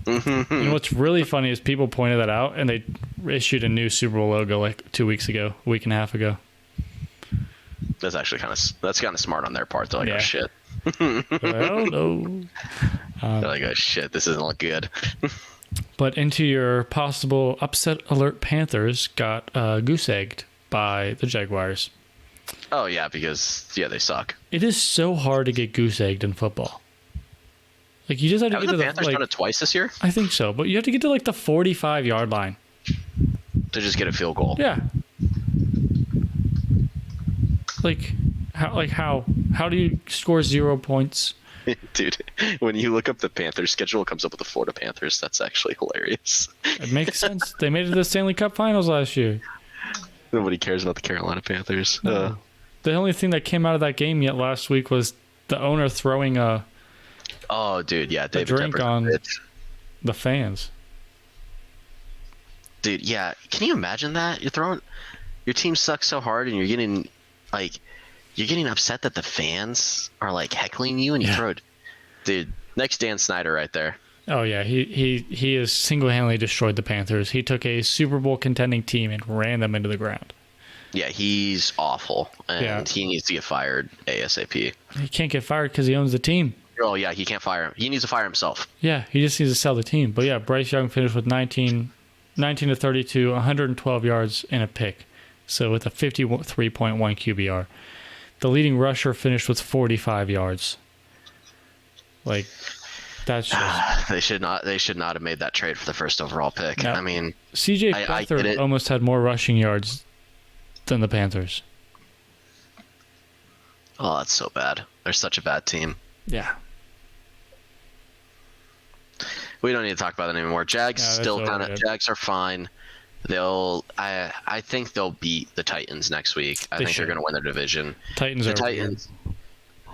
You know what's really funny is people pointed that out, and they issued a new Super Bowl logo like 2 weeks ago, a week and a half ago.
That's actually kind of smart on their part. They're like, oh shit.
Well, no.
They're like, oh shit, this doesn't look good.
But into your possible upset alert, Panthers got goose egged by the Jaguars.
Oh yeah, because they suck.
It is so hard to get goose egged in football. Like, you just have to get to
the Panthers done it twice this year?
I think so, but you have to get to like the 45-yard line
to just get a field goal.
Yeah. How do you score 0 points?
Dude, when you look up the Panthers schedule, it comes up with the Florida Panthers. That's actually hilarious.
It makes sense. They made it to the Stanley Cup Finals last year.
Nobody cares about the Carolina Panthers.
No. The only thing that came out of that game yet last week was the owner throwing a
David
drink
Tepper
on the fans.
Dude, yeah. Can you imagine that? Your team sucks so hard, and you're getting upset that the fans are like heckling you, and you throw it. Dude, next Dan Snyder right there.
Oh yeah, he has single-handedly destroyed the Panthers. He took a Super Bowl contending team and ran them into the ground.
Yeah, he's awful, and he needs to get fired ASAP.
He can't get fired because he owns the team.
Oh yeah, he can't fire him. He needs to fire himself.
Yeah, he just needs to sell the team. But yeah, Bryce Young finished with 19 to 32, 112 yards and a pick. So with a 53.1 QBR. The leading rusher finished with 45 yards. Like, that's just...
They should not have made that trade for the first overall pick.
No.
I mean,
CJ Beathard almost had more rushing yards than the Panthers.
Oh, that's so bad. They're such a bad team.
Yeah.
We don't need to talk about that anymore. Jags Jags are fine. I think they'll beat the Titans next week. I think they're going to win their division.
The Titans.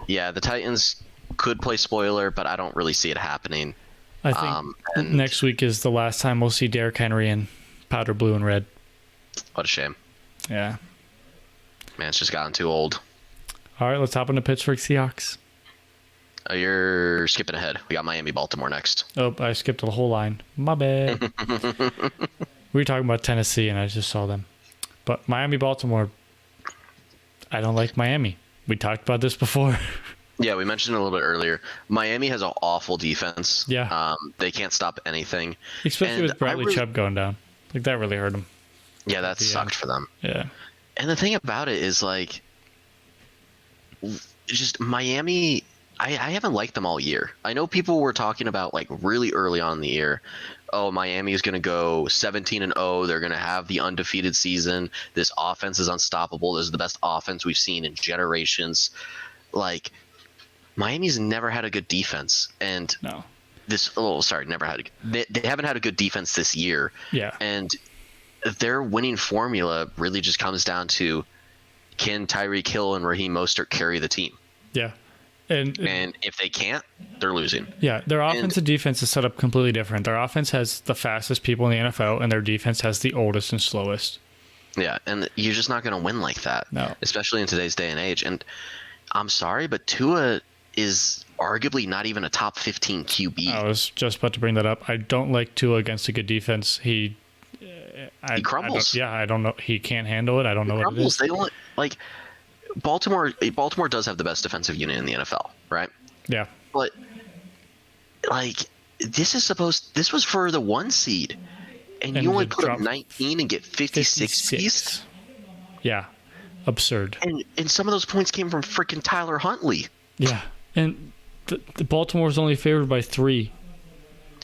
Yeah, the Titans could play spoiler, but I don't really see it happening.
I think next week is the last time we'll see Derrick Henry in powder blue and red.
What a shame.
Yeah.
Man, it's just gotten too old.
All right, let's hop into Pittsburgh Seahawks.
Oh, you're skipping ahead. We got Miami, Baltimore next.
Oh, I skipped the whole line. My bad. We were talking about Tennessee, and I just saw them. But Miami, Baltimore, I don't like Miami. We talked about this before.
Yeah, we mentioned it a little bit earlier. Miami has an awful defense.
Yeah.
They can't stop anything.
Especially with Bradley Chubb going down. Like, that really hurt him.
Yeah, that sucked for them.
Yeah.
And the thing about it is, like, just Miami, I haven't liked them all year. I know people were talking about, like, really early on in the year, oh, Miami is going to go 17-0. They're going to have the undefeated season. This offense is unstoppable. This is the best offense we've seen in generations. Like, Miami's never had a good defense. And
no.
They haven't had a good defense this year.
Yeah.
And their winning formula really just comes down to, can Tyreek Hill and Raheem Mostert carry the team?
Yeah. And
if they can't, they're losing.
Yeah, their offense and defense is set up completely different. Their offense has the fastest people in the NFL, and their defense has the oldest and slowest.
Yeah, and you're just not going to win like that.
No.
Especially in today's day and age. And I'm sorry, but Tua is arguably not even a top 15 QB.
I was just about to bring that up. I don't like Tua against a good defense. He
crumbles.
I don't know. He can't handle it. I don't know what it is.
They don't like Baltimore does have the best defensive unit in the NFL, right?
Yeah.
But like this was for the 1 seed, and you only put up 19 and get 56 pieces.
Yeah. Absurd.
And some of those points came from freaking Tyler Huntley.
Yeah. And the Baltimore's only favored by 3.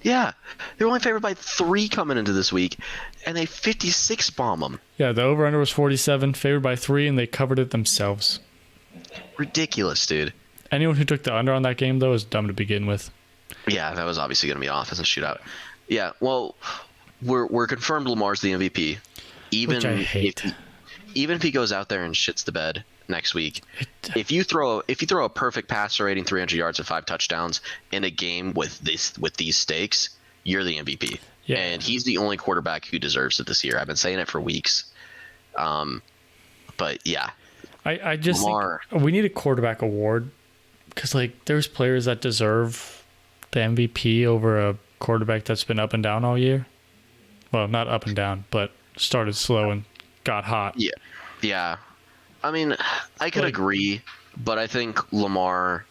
Yeah. They're only favored by 3 coming into this week, and they 56 bomb them.
Yeah, the over-under was 47, favored by 3, and they covered it themselves.
Ridiculous, dude.
Anyone who took the under on that game, though, is dumb to begin with.
Yeah, that was obviously going to be an offensive shootout. Yeah, well, we're confirmed Lamar's the MVP.
Which I hate.
Even if he goes out there and shits the bed next week, if you throw a perfect passer rating, 300 yards and 5 touchdowns in a game with these stakes, you're the MVP. Yeah. And he's the only quarterback who deserves it this year. I've been saying it for weeks. But yeah,
I just think we need a quarterback award because like there's players that deserve the MVP over a quarterback that's been up and down all year. Well, not up and down, but started slow and got hot.
Yeah. I mean, I could agree, but I think Lamar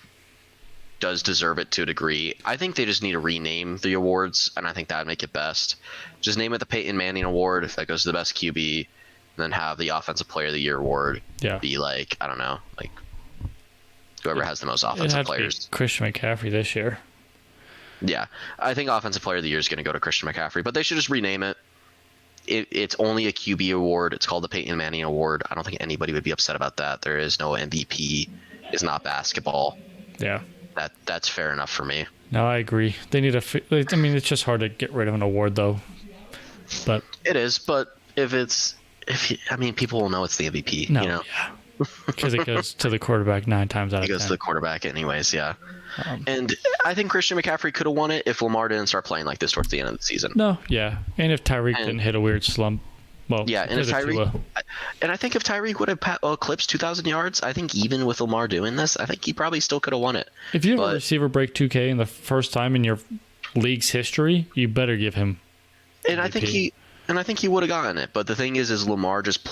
does deserve it to a degree. I think they just need to rename the awards, and I think that would make it best. Just name it the Peyton Manning Award if that goes to the best QB, and then have the Offensive Player of the Year award be like, I don't know, like whoever has the most offensive players.
Christian McCaffrey this year.
Yeah, I think Offensive Player of the Year is going to go to Christian McCaffrey, but they should just rename it. It's only a QB award. It's called the Peyton Manning Award. I don't think anybody would be upset about that. There is no MVP. It's not basketball.
Yeah.
That's fair enough for me.
No, I agree. They need I mean, it's just hard to get rid of an award, though. But
it is. But people will know it's the MVP.
No,
you know?
Yeah. Because it goes to the quarterback 9 times out of 10.
It goes to the quarterback anyways, yeah. And I think Christian McCaffrey could have won it if Lamar didn't start playing like this towards the end of the season.
No, yeah. And if Tyreek didn't hit a weird slump. Well,
yeah, and I think if Tyreek would have eclipsed 2,000 yards, I think even with Lamar doing this, I think he probably still could have won it.
If you have a receiver break 2K in the first time in your league's history, you better give him
And MVP. I think he would have gotten it. But the thing is Lamar just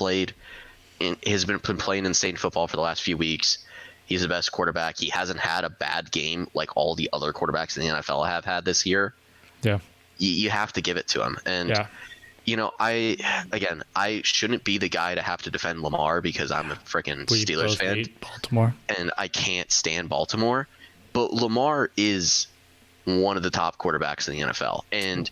has been playing insane football for the last few weeks. He's the best quarterback. He hasn't had a bad game like all the other quarterbacks in the NFL have had this year.
Yeah.
You have to give it to him. And I shouldn't be the guy to have to defend Lamar because I'm a freaking Steelers fan.
Baltimore.
And I can't stand Baltimore. But Lamar is one of the top quarterbacks in the NFL. And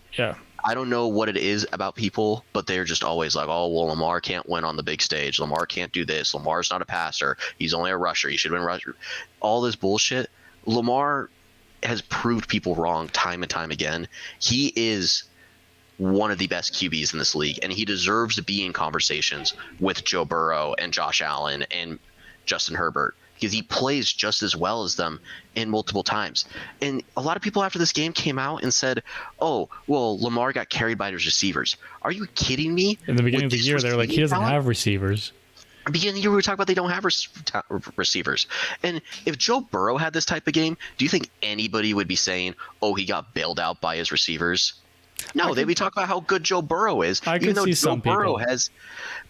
I don't know what it is about people, but they're just always like, oh, well, Lamar can't win on the big stage. Lamar can't do this. Lamar's not a passer. He's only a rusher. He should have been rusher. All this bullshit. Lamar has proved people wrong time and time again. He is one of the best QBs in this league, and he deserves to be in conversations with Joe Burrow and Josh Allen and Justin Herbert because he plays just as well as them in multiple times. And a lot of people after this game came out and said, oh, well, Lamar got carried by his receivers. Are you kidding me?
In the beginning of the year, they were like, he doesn't have receivers.
At the beginning of the year, we were talking about they don't have receivers. And if Joe Burrow had this type of game, do you think anybody would be saying, oh, he got bailed out by his receivers? No, they talk about how good Joe Burrow is.
I
even
could
though
see
Joe
some
Burrow
people.
has,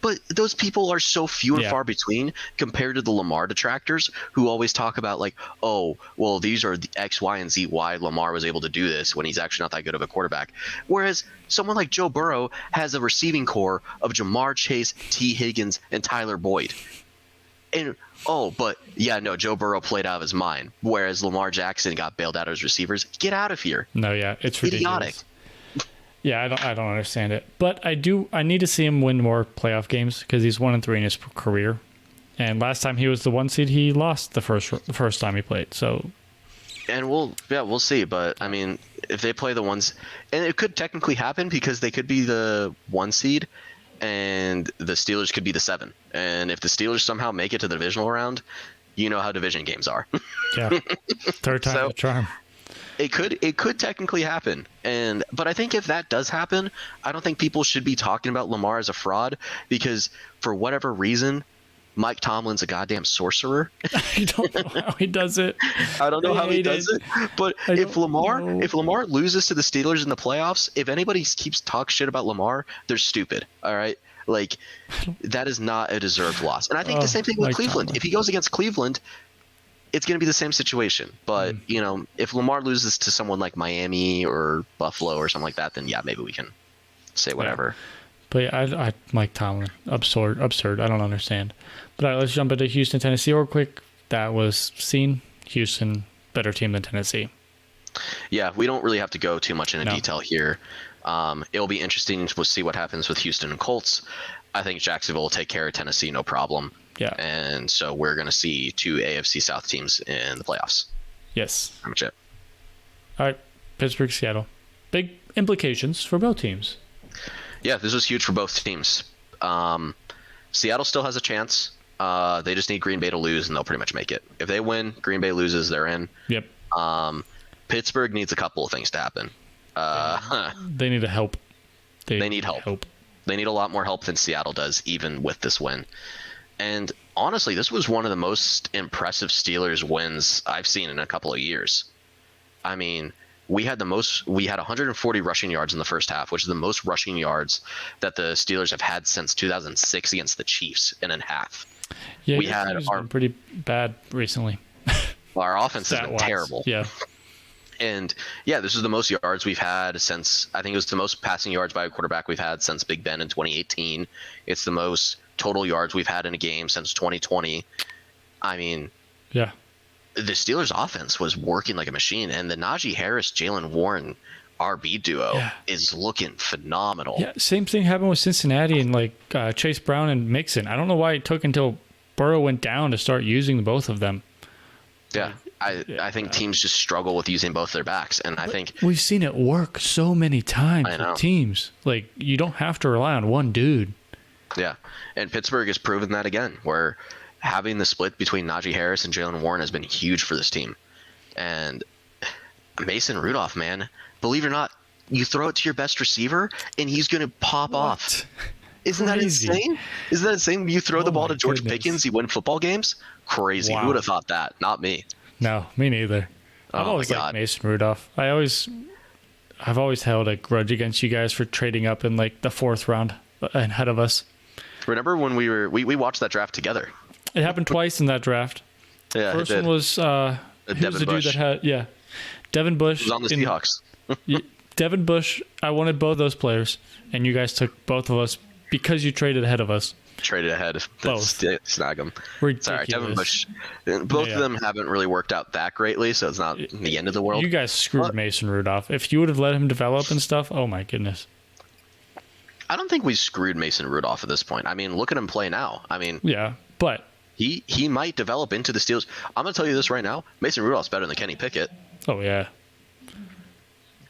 but those people are so few and far between compared to the Lamar detractors who always talk about like, oh, well, these are the X, Y, and Z why Lamar was able to do this when he's actually not that good of a quarterback. Whereas someone like Joe Burrow has a receiving core of Jamar Chase, T. Higgins, and Tyler Boyd. And but yeah, no, Joe Burrow played out of his mind, whereas Lamar Jackson got bailed out of his receivers. Get out of here.
No, yeah, it's ridiculous.
Idiotic.
Yeah, I don't understand it. But I need to see him win more playoff games because he's 1-3 in his career. And last time he was the 1 seed, he lost the first time he played. So
and we'll see, but I mean, if they play the ones, and it could technically happen because they could be the 1 seed and the Steelers could be the 7. And if the Steelers somehow make it to the divisional round, you know how division games are.
yeah, third time the charm.
It could technically happen. But I think if that does happen, I don't think people should be talking about Lamar as a fraud because for whatever reason, Mike Tomlin's a goddamn sorcerer.
I don't know how he does it.
I don't know how he does it. But if Lamar loses to the Steelers in the playoffs, if anybody keeps talking shit about Lamar, they're stupid. All right? Like, that is not a deserved loss. And I think the same thing with Cleveland.
Tomlin.
If he goes against Cleveland, it's going to be the same situation. But, if Lamar loses to someone like Miami or Buffalo or something like that, then yeah, maybe we can say whatever.
Yeah. But yeah, Mike Tomlin, absurd. I don't understand. But all right, let's jump into Houston, Tennessee real quick. That was seen. Houston, better team than Tennessee.
Yeah, we don't really have to go too much into detail here. It'll be interesting to see what happens with Houston and Colts. I think Jacksonville will take care of Tennessee, no problem.
Yeah.
And so we're going to see 2 AFC South teams in the playoffs.
Yes.
Pretty much it.
All right, Pittsburgh, Seattle. Big implications for both teams.
Yeah, this was huge for both teams. Seattle still has a chance. They just need Green Bay to lose, and they'll pretty much make it. If they win, Green Bay loses, they're in.
Yep.
Pittsburgh needs a couple of things to happen.
They need help.
They need help. They need a lot more help than Seattle does, even with this win. And honestly, this was one of the most impressive Steelers wins I've seen in a couple of years. I mean, we had 140 rushing yards in the first half, which is the most rushing yards that the Steelers have had since 2006 against the Chiefs in a half.
Yeah, we had been pretty bad recently.
Our offense has been terrible.
Yeah.
And yeah, this is the most yards we've had since, I think it was the most passing yards by a quarterback we've had since Big Ben in 2018. It's the most total yards we've had in a game since 2020. I mean,
yeah,
the Steelers offense was working like a machine, and the Najee Harris, Jalen Warren RB duo is looking phenomenal.
Yeah, same thing happened with Cincinnati and like Chase Brown and Mixon. I don't know why it took until Burrow went down to start using both of them.
Yeah, I think teams just struggle with using both their backs, and I think
we've seen it work so many times with teams. Like, you don't have to rely on one dude.
Yeah, and Pittsburgh has proven that again, where having the split between Najee Harris and Jalen Warren has been huge for this team. And Mason Rudolph, man, believe it or not, you throw it to your best receiver, and he's going to pop off. Isn't that insane? Isn't that insane? You throw the ball to George Pickens, you win football games? Crazy. Wow. Who would have thought that? Not me.
No, me neither. I've always liked Mason Rudolph. I've always held a grudge against you guys for trading up in like the 4th round ahead of us.
Remember when we watched that draft together?
It happened twice in that draft.
Yeah,
first one was who's the dude that had Devin Bush.
He was on the Seahawks.
Devin Bush. I wanted both those players, and you guys took both of us because you traded ahead of us.
Traded ahead.
Both.
Snag them.
Ridiculous.
Sorry, Devin Bush. Both of them haven't really worked out that greatly, so it's not the end of the world.
You guys screwed Mason Rudolph. If you would have let him develop and stuff, oh my goodness.
I don't think we screwed Mason Rudolph at this point. I mean, look at him play now. I mean,
yeah, but
he might develop into the Steelers. I'm gonna tell you this right now: Mason Rudolph's better than Kenny Pickett.
Oh yeah.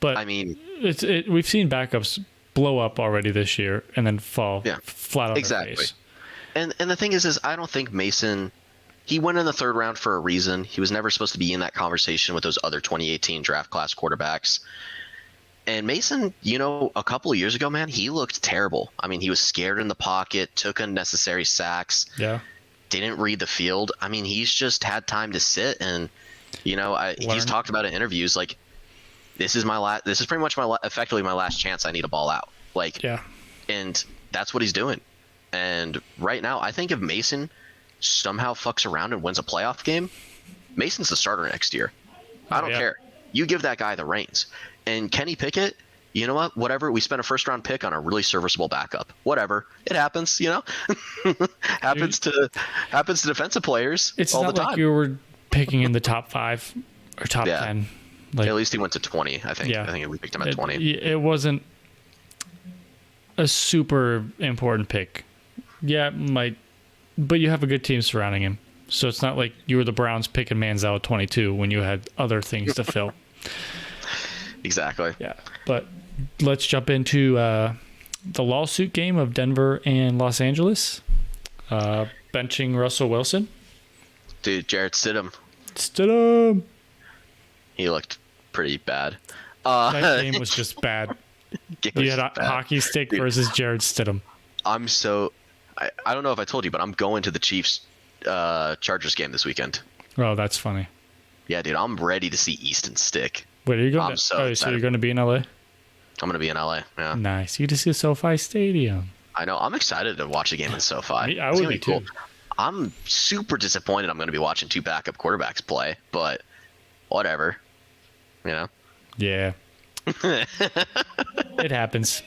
But
I mean,
we've seen backups blow up already this year and then fall flat on their face.
And the thing is I don't think Mason. He went in the 3rd round for a reason. He was never supposed to be in that conversation with those other 2018 draft class quarterbacks. And Mason, a couple of years ago, man, he looked terrible. I mean, he was scared in the pocket, took unnecessary sacks.
Yeah.
Didn't read the field. I mean, he's just had time to sit, and he's talked about in interviews, like, this is pretty much effectively my last chance. I need a ball out. Like,
Yeah.
And that's what he's doing. And right now, I think if Mason somehow fucks around and wins a playoff game, Mason's the starter next year. I don't care. You give that guy the reins. And Kenny Pickett, you know what? Whatever. We spent a first-round pick on a really serviceable backup. Whatever. It happens, you know? happens to defensive players
It's
all
not
the time.
like you were picking in the top 5 or top 10. Like,
at least he went to 20, I think.
Yeah.
I think we picked him at 20.
It wasn't a super important pick. Yeah, but you have a good team surrounding him. So it's not like you were the Browns picking Manziel at 22 when you had other things to fill.
Exactly.
Yeah. But let's jump into the lawsuit game of Denver and Los Angeles. Benching Russell Wilson.
Dude, Jarrett Stidham. He looked pretty bad.
That game was just bad. You had a hockey stick versus Jarrett Stidham.
I don't know if I told you, but I'm going to the Chiefs Chargers game this weekend.
Oh, that's funny.
Yeah, dude, I'm ready to see Easton stick.
Wait, are you going?
So
you're going to be in LA?
I'm going to be in LA. Yeah.
Nice. You get to see SoFi Stadium.
I know. I'm excited to watch a game in SoFi.
I would be too.
I'm super disappointed. I'm going to be watching 2 backup quarterbacks play, but whatever. You know.
Yeah. It happens.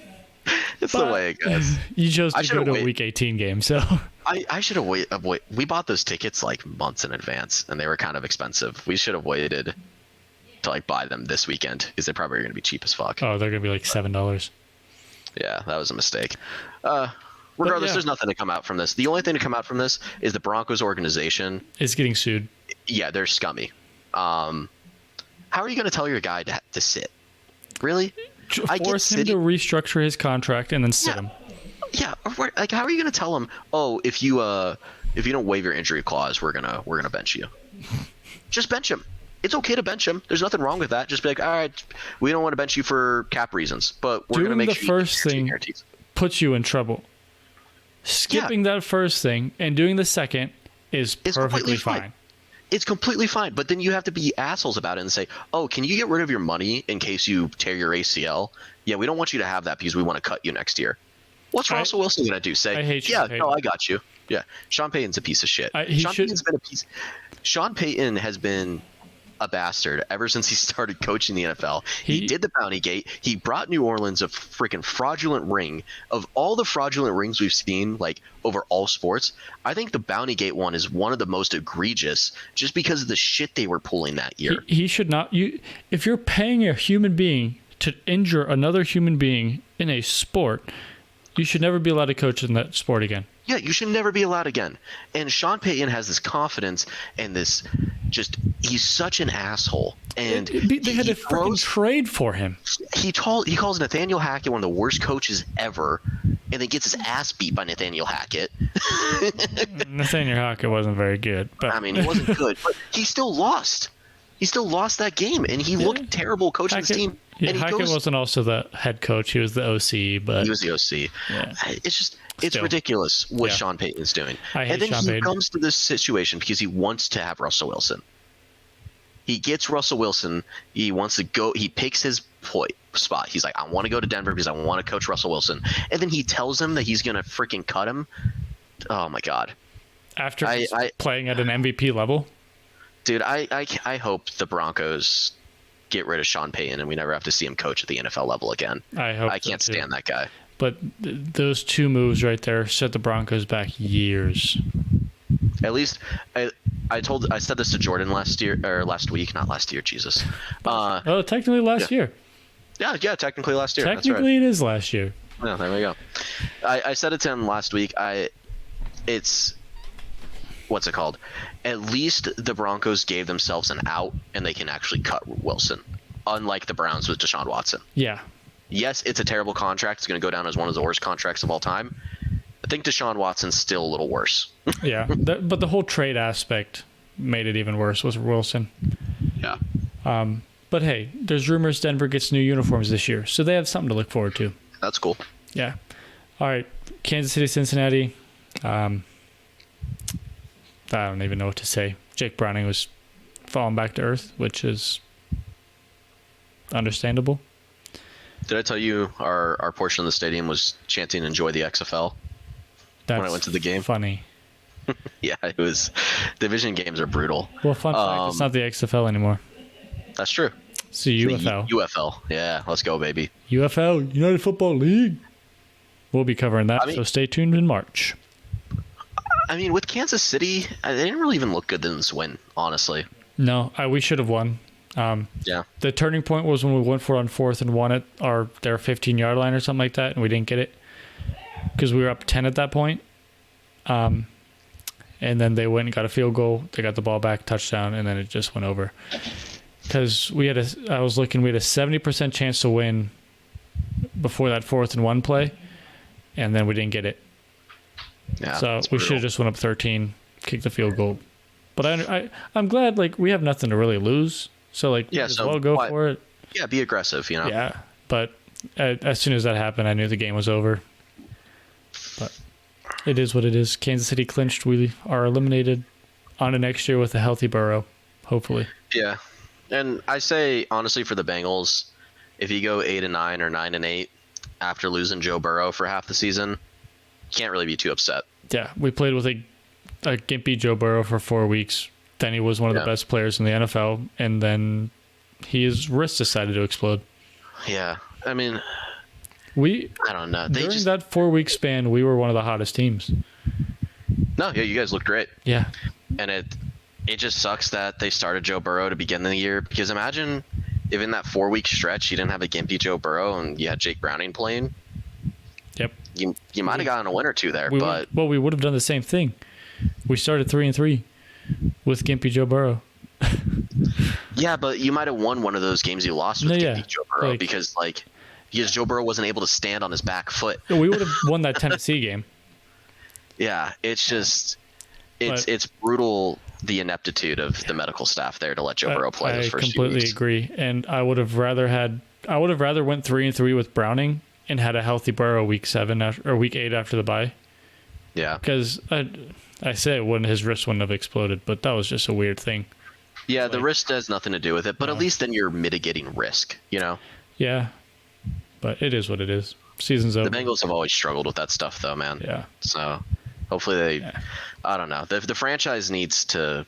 It's the way it goes.
You chose to go to a Week 18 game, so.
I should have waited. We bought those tickets like months in advance, and they were kind of expensive. We should have waited to like buy them this weekend because they probably are going to be cheap as fuck.
Oh, they're going to be like $7.
Yeah, that was a mistake. Regardless, there's nothing to come out from this. The only thing to come out from this is the Broncos organization
is getting sued.
Yeah, they're scummy. How are you going to tell your guy to sit? Really?
Force him to restructure his contract and then sit him.
Yeah, like how are you going to tell him? Oh, if you don't waive your injury clause, we're gonna bench you. Just bench him. It's okay to bench him. There's nothing wrong with that. Just be like, all right, we don't want to bench you for cap reasons, but we're going to make sure
the first thing puts you in trouble. Skipping that first thing and doing the second is perfectly fine.
It's completely fine, but then you have to be assholes about it and say, oh, can you get rid of your money in case you tear your ACL? Yeah, we don't want you to have that because we want to cut you next year. What's Russell Wilson going to do? Say, I got you. Yeah, Sean Payton's a piece of shit. Sean Payton has been a bastard ever since he started coaching the NFL. He did the Bounty Gate. He brought New Orleans a freaking fraudulent ring. Of all the fraudulent rings we've seen, like over all sports, I think the Bounty Gate one is one of the most egregious, just because of the shit they were pulling that year.
He should not. If you're paying a human being to injure another human being in a sport, you should never be allowed to coach in that sport again.
Yeah, you should never be allowed again. And Sean Payton has this confidence and this he's such an asshole. And
they had to freaking trade for him.
He calls Nathaniel Hackett one of the worst coaches ever, and then gets his ass beat by Nathaniel Hackett.
Nathaniel Hackett wasn't very good. But.
I mean, he wasn't good, but he still lost. He still lost that game, and he looked terrible coaching his team.
Yeah, Hackett wasn't also the head coach. He was the OC. But
he was the OC. Yeah. It's ridiculous what Sean Payton's doing.
And then
he comes to this situation because he wants to have Russell Wilson. He gets Russell Wilson. He wants to go. He picks his spot. He's like, I want to go to Denver because I want to coach Russell Wilson. And then he tells him that he's going to freaking cut him. Oh, my God.
After playing at an MVP level?
Dude, I hope the Broncos get rid of Sean Payton and we never have to see him coach at the NFL level again. I can't stand that guy.
But those two moves right there set the Broncos back years.
At least I said this to Jordan last week, not last year, Jesus.
Technically last year.
Yeah, technically last year.
Technically, it is last year.
Yeah, there we go. I said it to him last week. It's what's it called? At least the Broncos gave themselves an out, and they can actually cut Wilson, unlike the Browns with Deshaun Watson.
Yeah.
Yes, it's a terrible contract. It's going to go down as one of the worst contracts of all time. I think Deshaun Watson's still a little worse.
Yeah, but the whole trade aspect made it even worse with Wilson.
Yeah.
But hey, there's rumors Denver gets new uniforms this year, so they have something to look forward to.
That's cool.
Yeah. All right, Kansas City, Cincinnati. I don't even know what to say. Jake Browning was falling back to earth, which is understandable.
Did I tell you our portion of the stadium was chanting "Enjoy the XFL"
That's
when I went to the game?
Funny.
Yeah, it was. Division games are brutal.
Well, fun fact, it's not the XFL anymore.
That's true.
It's the UFL.
UFL. Yeah, let's go, baby.
UFL, United Football League. We'll be covering that, so stay tuned in March.
I mean, with Kansas City, they didn't really even look good in this win, honestly.
No, we should have won.
Yeah.
The turning point was when we went for it on 4th and 1 at their 15-yard line or something like that, and we didn't get it because we were up 10 at that point. And then they went and got a field goal. They got the ball back, touchdown, and then it just went over. Because I was looking, we had a 70% chance to win before that 4th and 1 play, and then we didn't get it.
Yeah,
so we should have just went up 13, kicked the field goal. But I'm glad, like, we have nothing to really lose. So, like,
yeah,
as well go for it.
Yeah, be aggressive, you know?
Yeah, but as soon as that happened, I knew the game was over. But it is what it is. Kansas City clinched. We are eliminated on to next year with a healthy Burrow, hopefully.
Yeah. And I say, honestly, for the Bengals, if you go 8-9 or 9-8 after losing Joe Burrow for half the season, you can't really be too upset.
Yeah, we played with a gimpy Joe Burrow for 4 weeks. Then he was one of the best players in the NFL, and then his wrist decided to explode.
Yeah, I mean, I don't know.
During that 4-week span, we were one of the hottest teams.
No, yeah, you guys looked great.
Yeah.
And it just sucks that they started Joe Burrow to begin the year, because imagine if in that 4-week stretch you didn't have a gimpy Joe Burrow and you had Jake Browning playing.
Yep.
You might have gotten a win or two there,
we would have done the same thing. We started 3-3 with gimpy Joe Burrow.
Yeah, but you might have won one of those games you lost with gimpy Joe Burrow because Joe Burrow wasn't able to stand on his back foot.
We would have won that Tennessee game.
Yeah, it's just it's brutal, the ineptitude of the medical staff there to let Joe Burrow play those first few weeks.
I completely agree, and I would have rather went 3-3 with Browning and had a healthy Burrow week 7 or week 8 after the bye.
Yeah,
because I say his wrist wouldn't have exploded, but that was just a weird thing.
Yeah, the wrist has nothing to do with it, but at least then you're mitigating risk, you know?
Yeah, but it is what it is. Season's over.
The Bengals have always struggled with that stuff, though, man.
Yeah.
So hopefully I don't know. The franchise needs to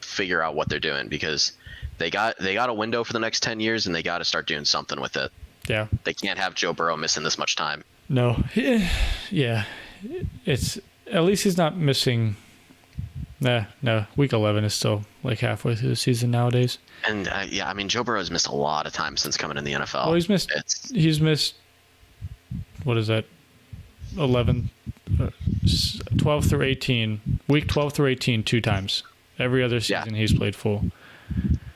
figure out what they're doing, because they got a window for the next 10 years, and they got to start doing something with it.
Yeah.
They can't have Joe Burrow missing this much time.
No. Yeah. It's at least he's not missing. No. Week 11 is still like halfway through the season nowadays.
And I mean, Joe Burrow's missed a lot of time since coming in the NFL.
Well, he's missed. What is that? 12 through 18. Week 12 through 18 2 times. Every other season he's played full.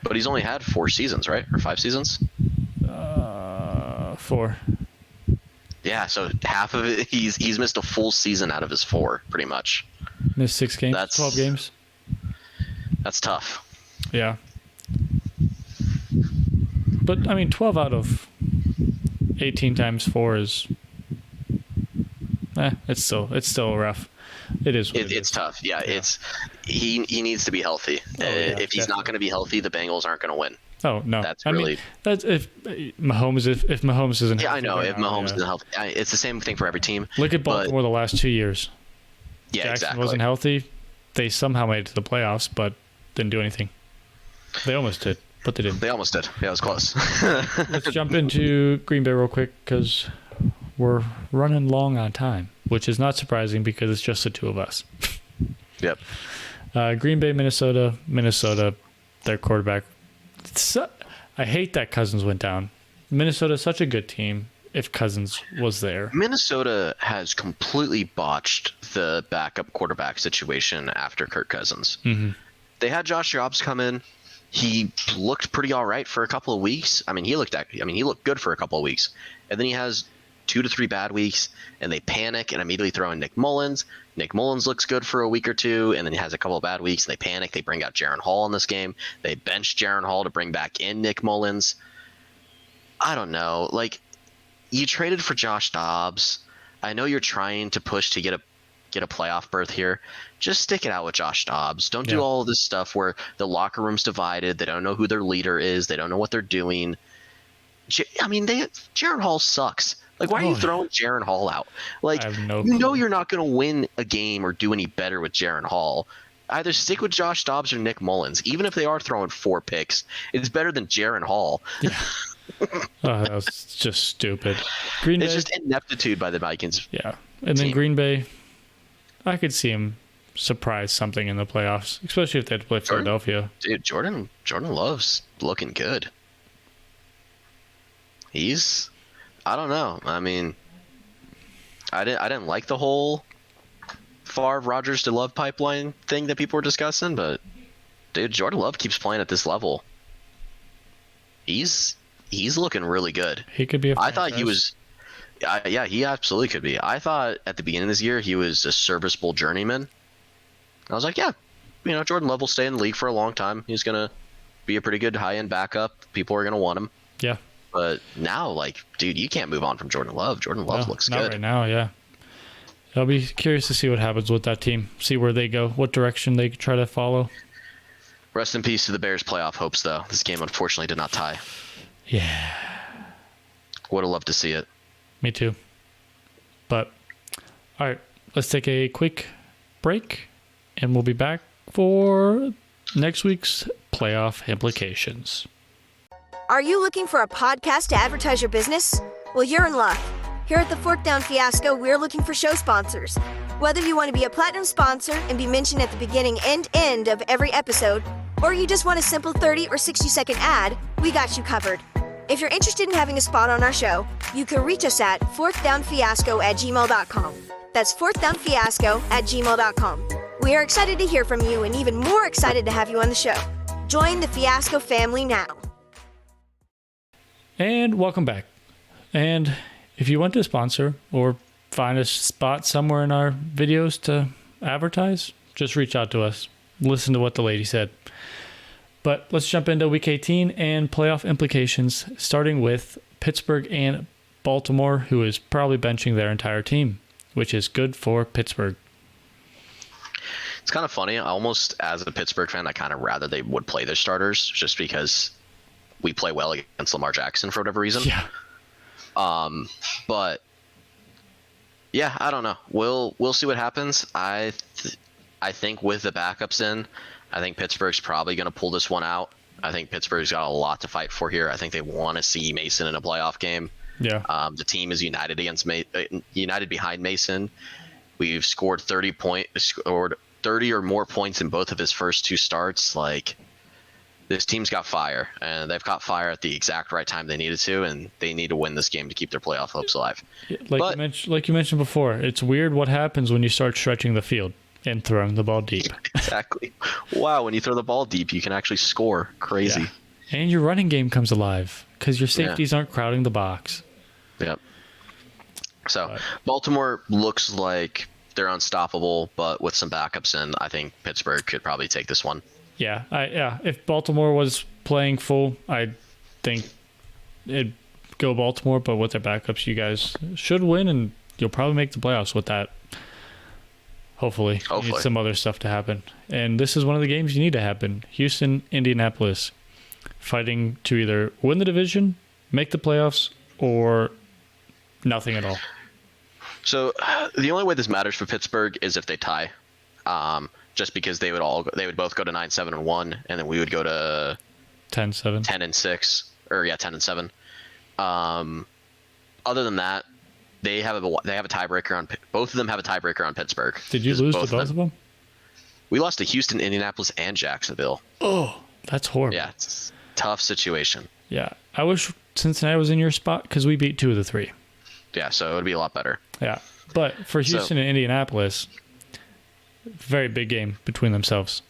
But he's only had 4 seasons, right? Or 5 seasons?
4.
Yeah, so half of it, he's missed a full season out of his 4, pretty much.
Missed 6 games, 12 games.
That's tough.
Yeah. But, I mean, 12 out of 18 times 4 is... it's still rough. It is what
it's tough. Yeah, it's he needs to be healthy. If he's not going to be healthy, the Bengals aren't going to win.
Oh no,
that's really.
That's if Mahomes isn't.
Yeah, I know. If Mahomes isn't healthy, it's the same thing for every team.
Look at Baltimore the last 2 years.
Yeah,
Jackson
exactly.
wasn't healthy. They somehow made it to the playoffs, but didn't do anything. They almost did, but they didn't.
They almost did. Yeah, it was close.
Let's jump into Green Bay real quick, because we're running long on time, which is not surprising because it's just the two of us.
Yep.
Green Bay, Minnesota, their quarterback. I hate that Cousins went down. Minnesota's such a good team if Cousins was there.
Minnesota has completely botched the backup quarterback situation after Kirk Cousins.
Mm-hmm.
They had Josh Jacobs come in. He looked pretty all right for a couple of weeks. He looked good for a couple of weeks. And then he has 2 to 3 bad weeks, and they panic and immediately throw in Nick Mullins. Nick Mullins looks good for a week or two, and then he has a couple of bad weeks, and they panic. They bring out Jaron Hall in this game. They bench Jaron Hall to bring back in Nick Mullins. I don't know. Like, you traded for Josh Dobbs. I know you're trying to push to get a playoff berth here. Just stick it out with Josh Dobbs. Don't do all of this stuff where the locker room's divided. They don't know who their leader is. They don't know what they're doing. Jaron Hall sucks. Like, why are you throwing Jaron Hall out? Like,
I have no
you know
clue.
you're not going to win a game or do any better with Jaron Hall. Either stick with Josh Dobbs or Nick Mullins. Even if they are throwing 4 picks, it's better than Jaron Hall.
That's just stupid. Green Bay.
It's just ineptitude by the Vikings.
Yeah. And then
team.
Green Bay, I could see him surprise something in the playoffs, especially if they had to play Philadelphia.
Dude, Jordan Love's looking good. I don't know. I mean, I didn't like the whole Favre Rodgers to Love pipeline thing that people were discussing, but dude, Jordan Love keeps playing at this level. He's looking really good.
He could be a franchise.
I thought he was. Yeah, he absolutely could be. I thought at the beginning of this year he was a serviceable journeyman. I was like, yeah, Jordan Love will stay in the league for a long time. He's gonna be a pretty good high-end backup. People are gonna want him.
Yeah.
But now, like, dude, you can't move on from Jordan Love. Jordan Love looks
not
good.
Right now, yeah. I'll be curious to see what happens with that team. See where they go, what direction they try to follow.
Rest in peace to the Bears' playoff hopes, though. This game unfortunately did not tie.
Yeah.
Would have loved to see it.
Me too. But, all right, let's take a quick break, and we'll be back for next week's playoff implications.
Are you looking for a podcast to advertise your business? Well, you're in luck. Here at the Fourth Down Fiasco, we're looking for show sponsors. Whether you want to be a platinum sponsor and be mentioned at the beginning and end of every episode, or you just want a simple 30 or 60-second ad, we got you covered. If you're interested in having a spot on our show, you can reach us at fourthdownfiasco@gmail.com. That's fourthdownfiasco@gmail.com. We are excited to hear from you and even more excited to have you on the show. Join the Fiasco family now.
And welcome back. And if you want to sponsor or find a spot somewhere in our videos to advertise, just reach out to us. Listen to what the lady said. But let's jump into Week 18 and playoff implications, starting with Pittsburgh and Baltimore, who is probably benching their entire team, which is good for Pittsburgh.
It's kind of funny. Almost as a Pittsburgh fan, I kind of rather they would play their starters just because we play well against Lamar Jackson for whatever reason.
Yeah.
But yeah, I don't know. We'll see what happens. I think with the backups in, I think Pittsburgh's probably going to pull this one out. I think Pittsburgh's got a lot to fight for here. I think they want to see Mason in a playoff game.
Yeah.
The team is united behind Mason. We've scored 30 or more points in both of his first 2 starts. Like, this team's got fire, and they've got fire at the exact right time they needed to, and they need to win this game to keep their playoff hopes alive.
Like you mentioned before, it's weird what happens when you start stretching the field and throwing the ball deep.
Exactly. Wow, when you throw the ball deep, you can actually score. Crazy.
Yeah. And your running game comes alive because your safeties aren't crowding the box.
Yep. So Baltimore looks like they're unstoppable, but with some backups in, I think Pittsburgh could probably take this one.
Yeah. If Baltimore was playing full, I think it'd go Baltimore. But with their backups, you guys should win, and you'll probably make the playoffs with that. Hopefully. You need some other stuff to happen. And this is one of the games you need to happen. Houston, Indianapolis, fighting to either win the division, make the playoffs, or nothing at all.
So the only way this matters for Pittsburgh is if they tie. Just because they would both go to 9-7-1, and then we would go to
10-7,
10-6, or 10-7. Other than that, they have a tiebreaker on both of them. Have a tiebreaker on Pittsburgh.
Did you lose to both of them?
We lost to Houston, Indianapolis, and Jacksonville.
Oh, that's horrible.
Yeah, it's a tough situation.
Yeah, I wish Cincinnati was in your spot because we beat 2 of the 3.
Yeah, so it would be a lot better.
Yeah, but for Houston and Indianapolis, very big game between themselves.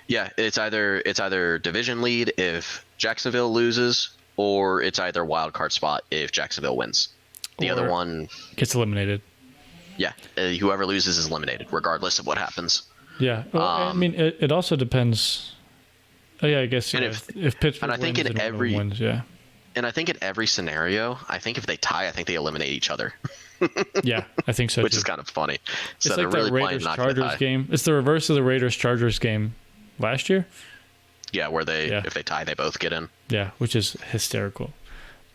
Yeah, it's either division lead if Jacksonville loses, or it's either wild card spot if Jacksonville wins. The other one
gets eliminated.
Yeah, whoever loses is eliminated, regardless of what happens.
Yeah, well, I mean, it also depends. Oh yeah, I guess if Pittsburgh
and I think
wins,
in every
wins, yeah.
And I think in every scenario, I think if they tie, I think they eliminate each other.
Yeah, I think so.
Which
too.
is kind of funny. So
it's
they're
like
really
that Raiders-Chargers
tie.
game. It's the reverse of the Raiders-Chargers game last year.
Yeah, where if they tie, they both get in.
Yeah, which is hysterical.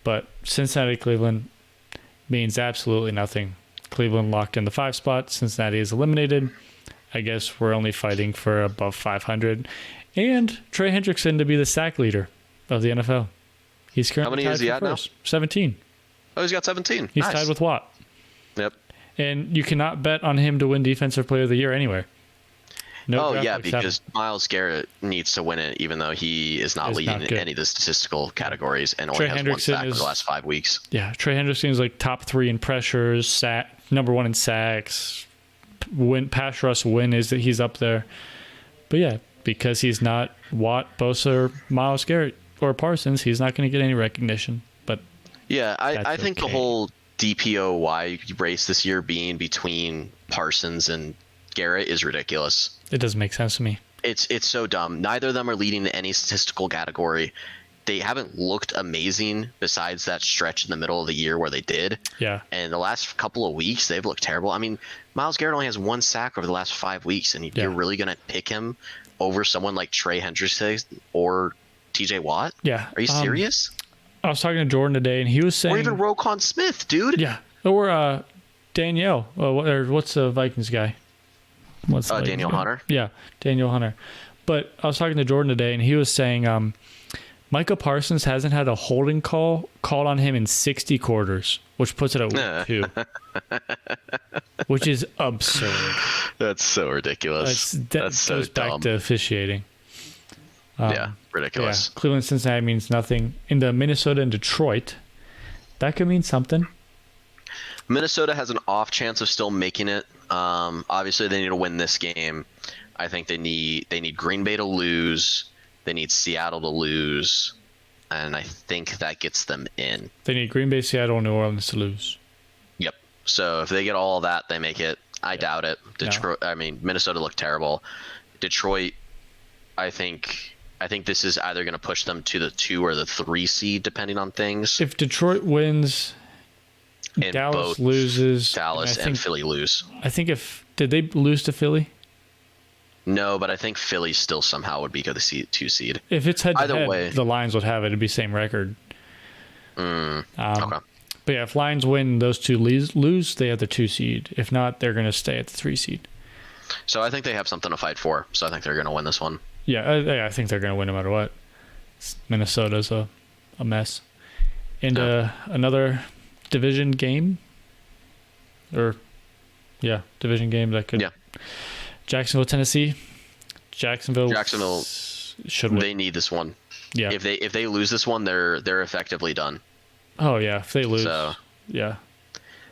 But Cincinnati Cleveland means absolutely nothing. Cleveland locked in the 5 spot. Cincinnati is eliminated. I guess we're only fighting for above 500. And Trey Hendrickson to be the sack leader of the NFL. He's currently
How many
tied
is he
for
at now?
first. 17.
Oh, he's got 17.
He's
Nice.
tied with Watt.
Yep.
And you cannot bet on him to win Defensive Player of the Year anywhere. No draft picks
because
happen.
Myles Garrett needs to win it, even though he is not leading in any of the statistical categories and only
Trey
has
Hendrickson
one sack in
is-
the last 5 weeks.
Yeah, Trey Hendrickson is like top 3 in pressures, number 1 in sacks. Pass rush win is that he's up there. But yeah, because he's not Watt, Bosa, or Myles Garrett, or Parsons, he's not going to get any recognition. But
yeah, I think the
okay.
whole DPOY race this year being between Parsons and Garrett is ridiculous.
it doesn't make sense to me.
It's so dumb. Neither of them are leading in any statistical category. They haven't looked amazing besides that stretch in the middle of the year where they did.
Yeah.
And the last couple of weeks, they've looked terrible. I mean, Myles Garrett only has 1 sack over the last 5 weeks, and you're really going to pick him over someone like Trey Hendrickson or TJ Watt?
Yeah.
Are you serious?
I was talking to Jordan today, and he was saying...
Or even Roquan Smith, dude.
Yeah. Or Danielle. What's the Vikings guy? What's the Vikings
Daniel
guy?
Hunter?
Yeah, Daniel Hunter. But I was talking to Jordan today, and he was saying Micah Parsons hasn't had a holding call called on him in 60 quarters, which puts it at week 2. Which is absurd.
That's so ridiculous. That's so
goes back
dumb.
to officiating.
Yeah, ridiculous.
Yeah, Cleveland, Cincinnati means nothing. In the Minnesota and Detroit, that could mean something.
Minnesota has an off chance of still making it. Obviously, they need to win this game. I think they need Green Bay to lose. They need Seattle to lose, and I think that gets them in.
They need Green Bay, Seattle, and New Orleans to lose.
Yep. So if they get all of that, they make it. I doubt it. Detroit. No. I mean, Minnesota looked terrible. Detroit. I think this is either going to push them to the 2 or the 3 seed, depending on things.
If Detroit wins,
and
Dallas loses.
Dallas and Philly lose.
I think did they lose to Philly?
No, but I think Philly still somehow would be the 2 seed.
If it's head to
Either
head,
way,
the Lions would have it. It'd be same record.
Okay.
But yeah, if Lions win, those 2 lose, they have the 2 seed. If not, they're going to stay at the 3 seed.
So I think they have something to fight for. So I think they're going to win this one.
Yeah, I think they're going to win no matter what. Minnesota's a mess. And another division game. Division game that could.
Yeah.
Jacksonville, Tennessee. Jacksonville should win.
They need this one.
Yeah.
If they lose this one, they're effectively done.
Oh yeah, if they lose.
So,
yeah.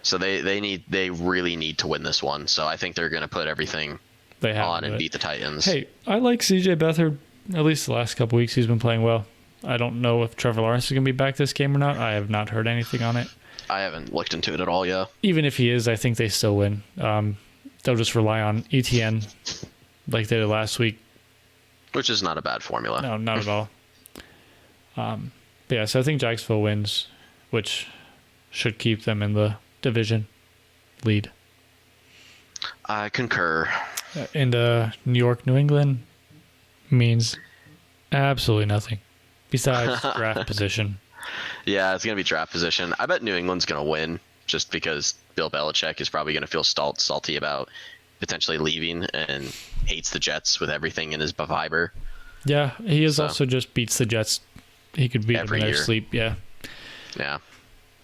So they really need to win this one. So I think they're going to put everything on and beat the Titans.
Hey, I like CJ Beathard. At least the last couple weeks, he's been playing well. I don't know if Trevor Lawrence is going to be back this game or not. I have not heard anything on it.
I haven't looked into it at all yet.
Even if he is, I think they still win. They'll just rely on ETN like they did last week.
Which is not a bad formula.
No, not at all. But yeah, so I think Jacksonville wins, which should keep them in the division lead.
I concur.
And New York, New England means absolutely nothing besides draft position.
Yeah, it's going to be draft position. I bet New England's going to win just because Bill Belichick is probably going to feel salty about potentially leaving and hates the Jets with everything in his fiber.
Yeah, he also just beats the Jets. He could beat them in their sleep. Yeah.
Yeah.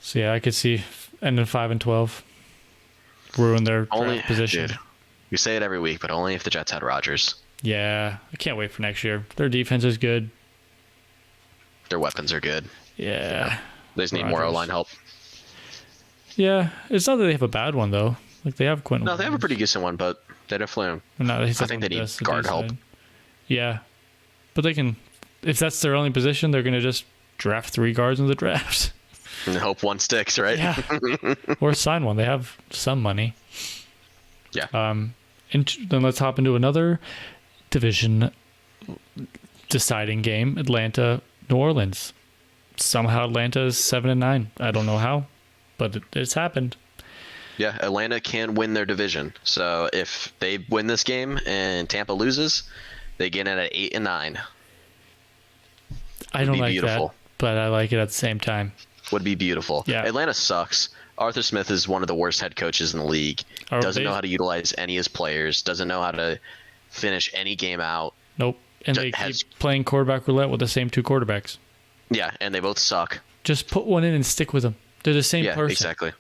So yeah, I could see ending 5-12, ruin their draft position.
Dude, you say it every week, but only if the Jets had Rodgers.
Yeah, I can't wait for next year. Their defense is good.
Their weapons are good.
Yeah.
They just need more O-line help.
Yeah, it's not that they have a bad one though. Like they have Quentin.
No, they have a pretty decent one, but they definitely. I think they need guard help.
Yeah, but they can. If that's their only position, they're gonna just draft 3 guards in the drafts.
And hope one sticks, right?
Yeah. Or sign one. They have some money.
Yeah.
And then let's hop into another division deciding game: Atlanta, New Orleans. Somehow Atlanta is 7-9. I don't know how, but it's happened.
Yeah, Atlanta can win their division. So if they win this game and Tampa loses, they get in at 8-9.
I don't like that, but I like it at the same time.
Would be beautiful.
Yeah.
Atlanta sucks. Arthur Smith is one of the worst head coaches in the league. Doesn't know how to utilize any of his players. Doesn't know how to finish any game out.
Nope. And they keep playing quarterback roulette with the same 2 quarterbacks.
Yeah, and they both suck.
Just put one in and stick with them. They're the same person.
Yeah, exactly.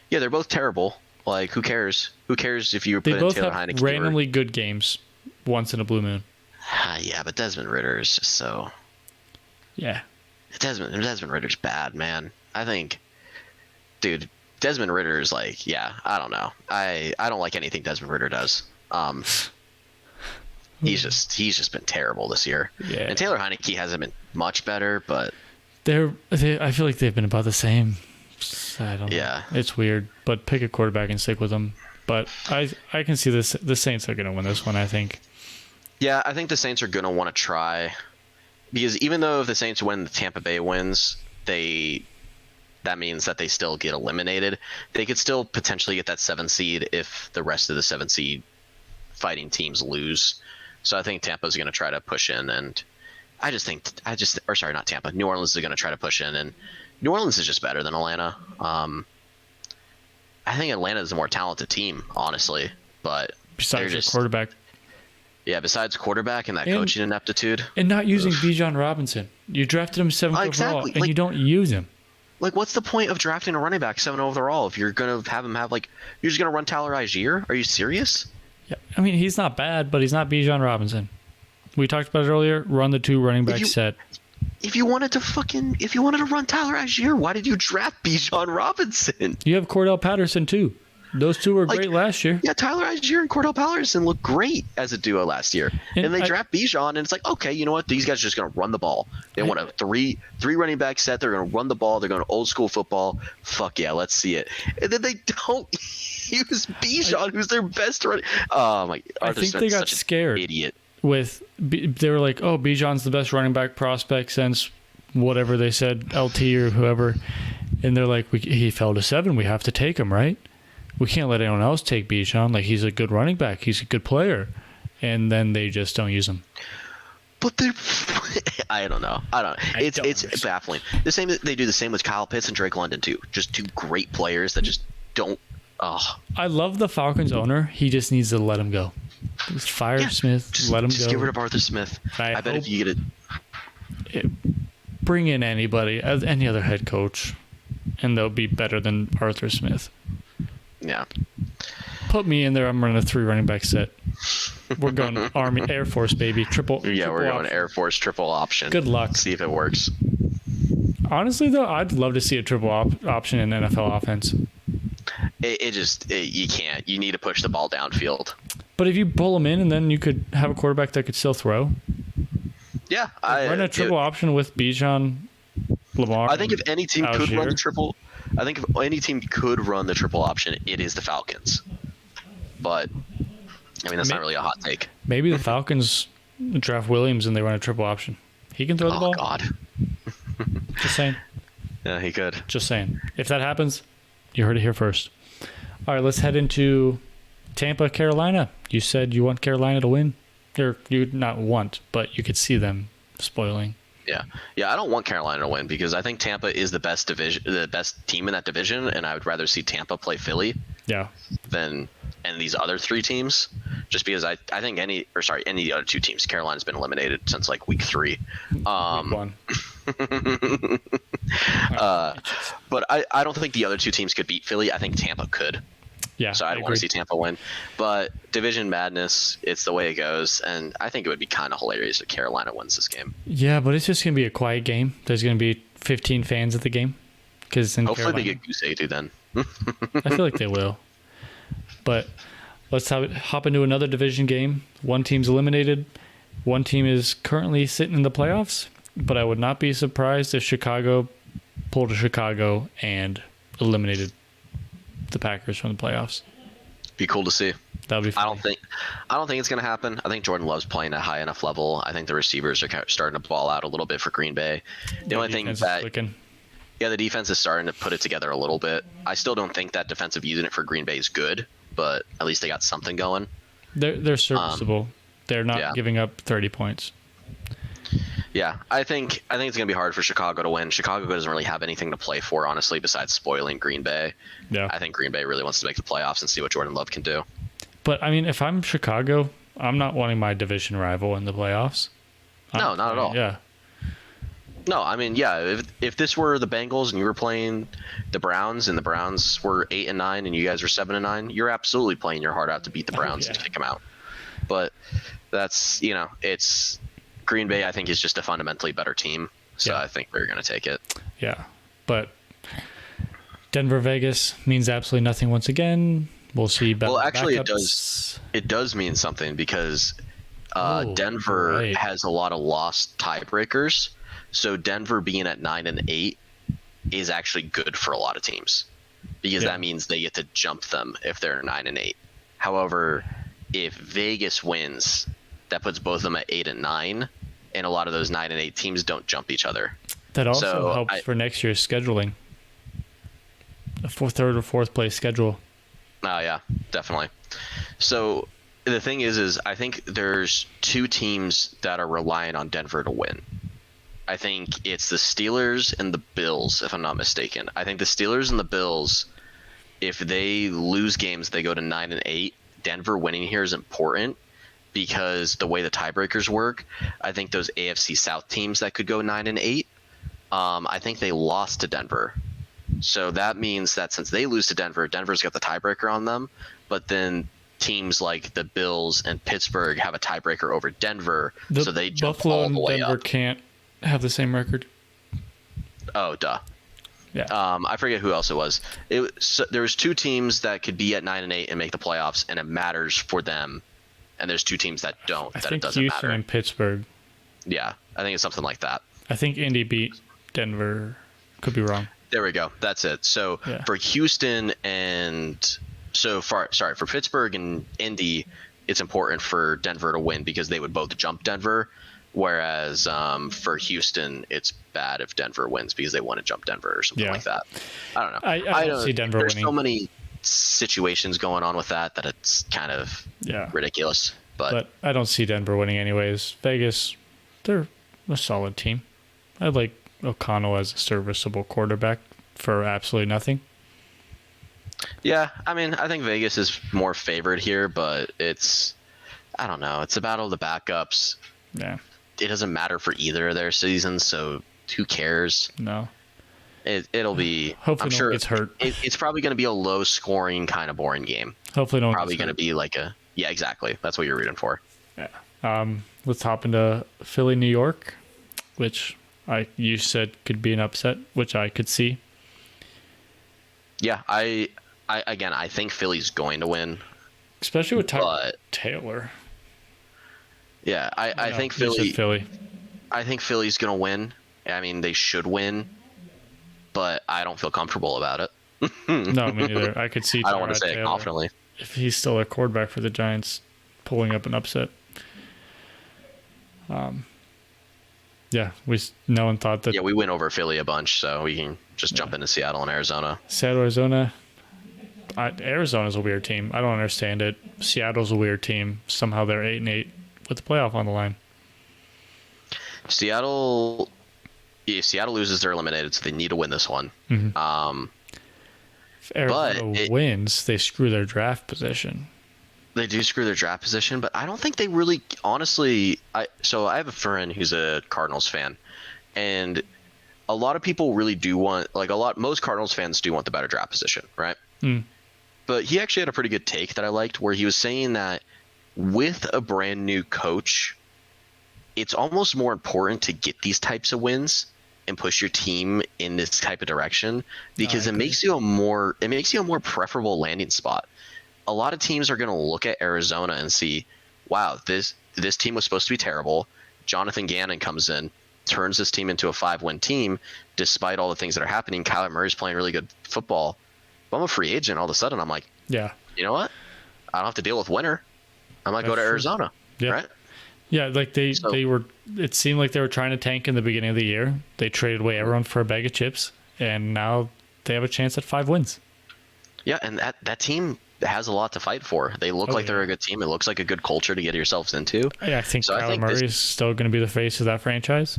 Yeah, they're both terrible. Like, who cares? Who cares if you put in Taylor Heineke?
They both have randomly good games once in a blue moon.
Yeah, but Desmond Ritter is just so...
Yeah.
Desmond Ritter's bad, man. I think... Dude, Desmond Ritter is like... Yeah, I don't know. I don't like anything Desmond Ritter does. He's just been terrible this year.
Yeah.
And Taylor Heineke hasn't been much better, but...
I feel like they've been about the same. I don't know.
Yeah.
It's weird, but pick a quarterback and stick with them. But I can see this. The Saints are going to win this one, I think.
Yeah, I think the Saints are going to want to try. Because even though if the Saints win, the Tampa Bay wins, that means that they still get eliminated. They could still potentially get that 7 seed if the rest of the 7 seed fighting teams lose. So I think Tampa's going to try to push in, and not Tampa. New Orleans is going to try to push in, and New Orleans is just better than Atlanta. I think Atlanta is a more talented team, honestly, but
besides your quarterback.
Yeah, besides quarterback and that coaching ineptitude.
And not using Bijan Robinson. You drafted him 7th overall, and you don't use him.
Like, what's the point of drafting a running back 7 overall if you're going to have him have, like, you're just going to run Tyler Algier? Are you serious?
Yeah, I mean, he's not bad, but he's not Bijan Robinson. We talked about it earlier. Run the 2 running back set.
If you wanted to run Tyler Algier, why did you draft Bijan Robinson?
You have Cordell Patterson too. Those 2 were great last year.
Yeah, Tyler Algier and Cordell Patterson looked great as a duo last year. And they draft Bijan, and it's like, okay, you know what? These guys are just going to run the ball. They want a three running back set. They're going to run the ball. They're going to old school football. Fuck yeah, let's see it. And then they don't use Bijan, who's their best running. Oh my!
I think they got scared.
Idiot.
They were like, oh, Bijan's the best running back prospect since whatever they said, LT or whoever. And they're like, he fell to 7. We have to take him, right? We can't let anyone else take Bijan. Like, he's a good running back. He's a good player. And then they just don't use him.
But I don't know. It's baffling. They do the same with Kyle Pitts and Drake London too. Just 2 great players that just don't.
I love the Falcons owner. He just needs to let him go. Just fire Smith. Let him go.
Just get rid of Arthur Smith. I bet if you get it,
bring in anybody, any other head coach, and they'll be better than Arthur Smith.
Yeah.
Put me in there. I'm running a 3 running back set. We're going Army, Air Force, baby. Triple.
Yeah, we're going
option.
Air Force triple option.
Good luck.
See if it works.
Honestly, though, I'd love to see a triple option in NFL offense.
You can't. You need to push the ball downfield.
But if you pull them in, and then you could have a quarterback that could still throw.
Yeah,
run a triple option with Bijan, Lamar.
I think if any team could run the triple, option, it is the Falcons. But I mean, that's not really a hot take.
Maybe the Falcons draft Williams and they run a triple option. He can throw the ball.
Oh God.
Just saying.
Yeah, he could.
Just saying. If that happens, you heard it here first. All right, let's head into Tampa, Carolina. You said you want Carolina to win. Or you not want, but you could see them spoiling.
Yeah. I don't want Carolina to win because I think Tampa is the best team in that division, and I would rather see Tampa play Philly.
Yeah.
Than these other 3 teams, just because I think any of the other 2 teams, Carolina's been eliminated since like week 3.
Week 1.
But I don't think the other 2 teams could beat Philly. I think Tampa could.
Yeah.
So I don't want to see Tampa win. But division madness, it's the way it goes. And I think it would be kind of hilarious if Carolina wins this game.
Yeah, but it's just going to be a quiet game. There's going to be 15 fans at the game. Hopefully
Carolina, they get goose egg then.
I feel like they will. But let's hop into another division game. One team's eliminated. One team is currently sitting in the playoffs. But I would not be surprised if Chicago pulled to Chicago and eliminated the Packers from the playoffs.
Be cool to see.
That would be fun.
I don't think it's going to happen. I think Jordan Love's playing at a high enough level. I think the receivers are starting to ball out a little bit for Green Bay. The only thing the defense is starting to put it together a little bit. I still don't think that defensive unit for Green Bay is good, but at least they got something going.
They're serviceable. They're not giving up 30 points.
Yeah, I think it's gonna be hard for Chicago to win. Chicago doesn't really have anything to play for, honestly, besides spoiling Green Bay.
Yeah.
I think Green Bay really wants to make the playoffs and see what Jordan Love can do.
But I mean, if I'm Chicago, I'm not wanting my division rival in the playoffs.
No, not at all.
Yeah.
No, I mean, yeah. If this were the Bengals and you were playing the Browns and the Browns were 8-9 and you guys are 7-9, you're absolutely playing your heart out to beat the Browns and kick them out. But that's it's Green Bay. I think is just a fundamentally better team, so I think we're gonna take it.
Yeah, but Denver Vegas means absolutely nothing once again. We'll see.
Well, actually,
backups.
It does mean something because Denver has a lot of lost tiebreakers. So Denver being at 9-8 is actually good for a lot of teams because that means they get to jump them if they're 9-8. However, if Vegas wins, that puts both of them at 8-9, and a lot of those 9-8 teams don't jump each other.
That also helps for next year's scheduling. A third or fourth place schedule.
Oh yeah, definitely. So the thing is I think there's two teams that are relying on Denver to win. I think it's the Steelers and the Bills, if I'm not mistaken. I think the Steelers and the Bills, if they lose games, they go to 9-8. Denver winning here is important because the way the tiebreakers work, I think those AFC South teams that could go 9-8, I think they lost to Denver. So that means that since they lose to Denver, Denver's got the tiebreaker on them. But then teams like the Bills and Pittsburgh have a tiebreaker over Denver, so they jump
Buffalo
all the way
and Denver
up.
Can't have the same record.
Oh, duh.
Yeah.
I forget who else it was. There was two teams that could be at 9-8 and make the playoffs, and it matters for them. And there's two teams that don't.
I
that
think
it doesn't
Houston
matter.
and Pittsburgh.
Yeah, I think it's something like that.
I think Indy beat Denver. Could be wrong.
There we go. That's it. So for Houston for Pittsburgh and Indy, it's important for Denver to win because they would both jump Denver. Whereas for Houston, it's bad if Denver wins because they want to jump Denver or something like that. I don't know.
I don't see Denver
There's
winning.
so many situations going on with that it's kind of ridiculous. But
I don't see Denver winning anyways. Vegas, they're a solid team. I like O'Connell as a serviceable quarterback for absolutely nothing.
Yeah, I mean, I think Vegas is more favored here, but I don't know. It's a battle of the backups.
Yeah.
It doesn't matter for either of their seasons, so who cares?
No.
It'll be.
Hopefully,
I'm
no
sure
one gets hurt.
It's probably going to be a low-scoring, kind of boring game.
Hopefully, no one
Probably
gets
going to
hurt.
be like yeah, exactly. That's what you're rooting for.
Yeah. Let's hop into Philly, New York, which you said could be an upset, which I could see.
Yeah, I think Philly's going to win,
especially with Taylor.
Yeah, I think
Philly.
I think Philly's going to win. I mean, they should win, but I don't feel comfortable about it.
No, me neither. I could see.
I don't want to say
Taylor,
it confidently.
if he's still a quarterback for the Giants, pulling up an upset. Yeah, no one thought that.
Yeah, we went over Philly a bunch, so we can just jump into Seattle and Arizona.
Seattle, Arizona. Arizona's a weird team. I don't understand it. Seattle's a weird team. Somehow they're 8-8 with the playoff on the line.
Seattle loses, they're eliminated, so they need to win this one.
Mm-hmm. If Arizona wins, they screw their draft position.
They do screw their draft position, but I don't think they really, honestly. So I have a friend who's a Cardinals fan, and a lot of people really do want, most Cardinals fans do want the better draft position, right?
Mm.
But he actually had a pretty good take that I liked, where he was saying that with a brand new coach, it's almost more important to get these types of wins and push your team in this type of direction because it makes you a more preferable landing spot. A lot of teams are going to look at Arizona and see, wow, this team was supposed to be terrible. Jonathan Gannon comes in, turns this team into a 5-win team, despite all the things that are happening. Kyler Murray's playing really good football. But I'm a free agent. All of a sudden, I'm like,
yeah,
you know what? I don't have to deal with winter. I might go to Arizona, right?
Yeah, like they were. It seemed like they were trying to tank in the beginning of the year. They traded away everyone for a bag of chips, and now they have a chance at 5 wins.
Yeah, and that team has a lot to fight for. They look like they're a good team. It looks like a good culture to get yourselves into.
Yeah, I think Kyler Murray is still going to be the face of that franchise.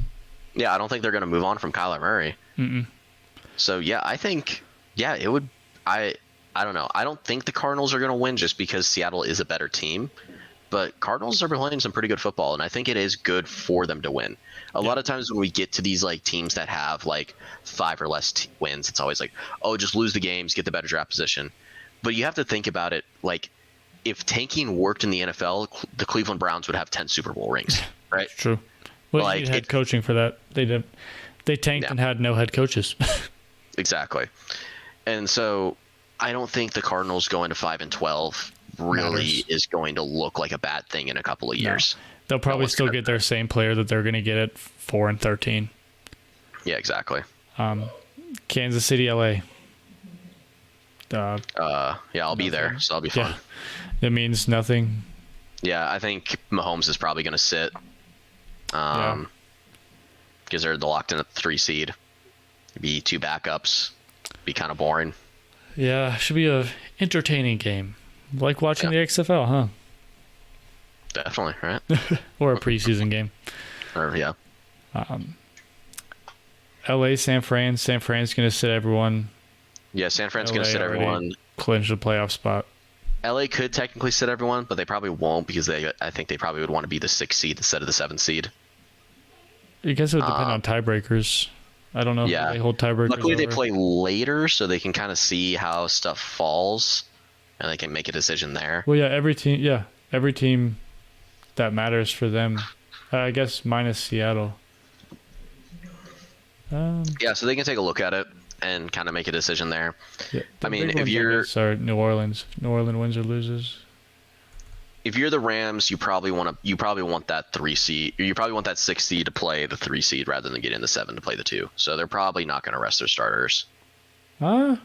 Yeah, I don't think they're going to move on from Kyler Murray. So yeah, I think it would. I don't know. I don't think the Cardinals are going to win just because Seattle is a better team. But Cardinals are playing some pretty good football, and I think it is good for them to win. A lot of times when we get to these like teams that have like 5 or less wins, it's always like, oh, just lose the games, get the better draft position. But you have to think about it like if tanking worked in the NFL, the Cleveland Browns would have 10 Super Bowl rings, right?
That's true. Well, like, you need head coaching for that. They tanked and had no head coaches.
Exactly. And so I don't think the Cardinals going to 5-12 really is going to look like a bad thing in a couple of years.
No. They'll probably still get their same player that they're going to get at 4-13.
Yeah, exactly.
Kansas City, LA.
I'll be there, so I'll be fun.
It means nothing.
Yeah, I think Mahomes is probably going to sit. Because they're locked in at the 3 seed. Be 2 backups. Be kind of boring.
Yeah, should be a entertaining game. Like watching the XFL, huh?
Definitely, right?
Or a preseason game.
Or
LA, San Fran. San Fran's going to sit everyone.
Yeah, San Fran's going to sit everyone.
Clinch the playoff spot.
LA could technically sit everyone, but they probably won't because I think they probably would want to be the 6th seed instead of the 7th seed.
I guess it would depend on tiebreakers. I don't know if they hold tiebreakers.
Luckily, they play later, so they can kind of see how stuff falls, and they can make a decision there.
Well, every team that matters for them. I guess minus Seattle.
So they can take a look at it and kind of make a decision there.
Yeah,
I mean, if you're
New Orleans wins or loses.
If you're the Rams, you probably want that 3 seed. You probably want that 6 seed to play the 3 seed rather than get in the 7 to play the 2. So they're probably not going to rest their starters.
I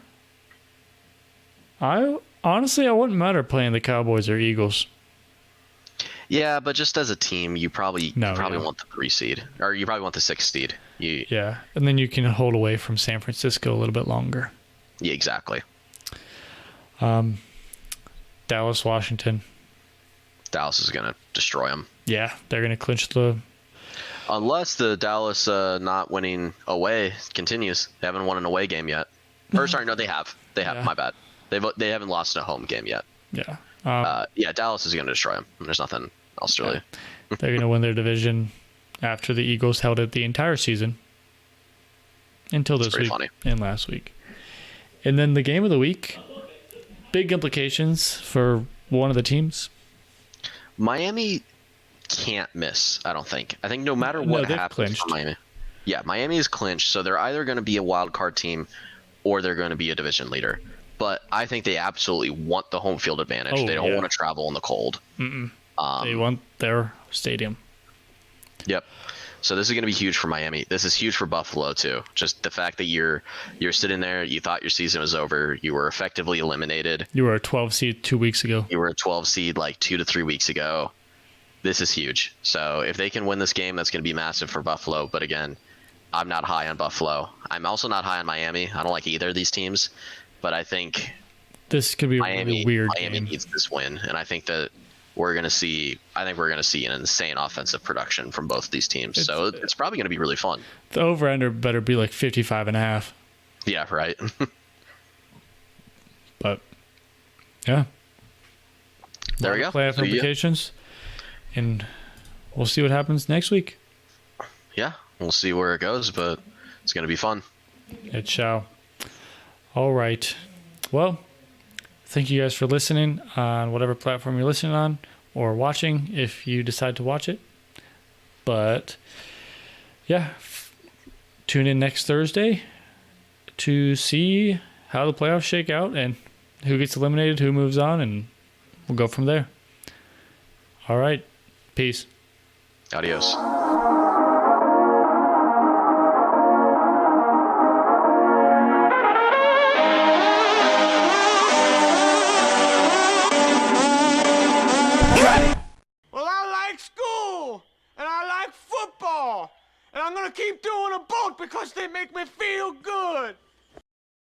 honestly, I wouldn't matter playing the Cowboys or Eagles.
Yeah, but just as a team, you probably want the 3 seed, or you probably want the 6 seed.
And then you can hold away from San Francisco a little bit longer.
Yeah, exactly.
Dallas, Washington.
Dallas is going to destroy them.
Yeah, they're going to clinch the...
Unless the Dallas not winning away continues. They haven't won an away game yet. Or, sorry, no, they have. They have, my bad. They haven't lost a home game yet.
Yeah.
Dallas is going to destroy them. There's nothing else really.
They're going to win their division after the Eagles held it the entire season. Until this week and last week. And then the game of the week. Big implications for one of the teams.
Miami can't miss, I don't think. I think no matter what happens for Miami. Yeah, Miami is clinched, so they're either going to be a wild card team or they're going to be a division leader. But I think they absolutely want the home field advantage. They don't want to travel in the cold.
They want their stadium.
Yep. So this is going to be huge for Miami. This is huge for Buffalo too. Just the fact that you're sitting there, you thought your season was over, you were effectively eliminated.
You were a 12 seed 2 weeks ago.
You were a 12 seed like 2 to 3 weeks ago. This is huge. So if they can win this game, that's going to be massive for Buffalo. But again, I'm not high on Buffalo. I'm also not high on Miami. I don't like either of these teams. But I think
this could be a really weird
Miami
game.
Needs this win, and I think that we're going to see an insane offensive production from both of these teams. So it's probably going to be really fun.
The over-under better be like 55.5.
Yeah, right.
But yeah,
there we go.
Playoff implications, and we'll see what happens next week.
Yeah, we'll see where it goes, but it's going to be fun.
It shall. All right. Well, thank you guys for listening on whatever platform you're listening on or watching if you decide to watch it. But yeah, tune in next Thursday to see how the playoffs shake out and who gets eliminated, who moves on, and we'll go from there. All right. Peace.
Adios.
Well, I like school, and I like football, and I'm gonna keep doing them both because they make me feel good.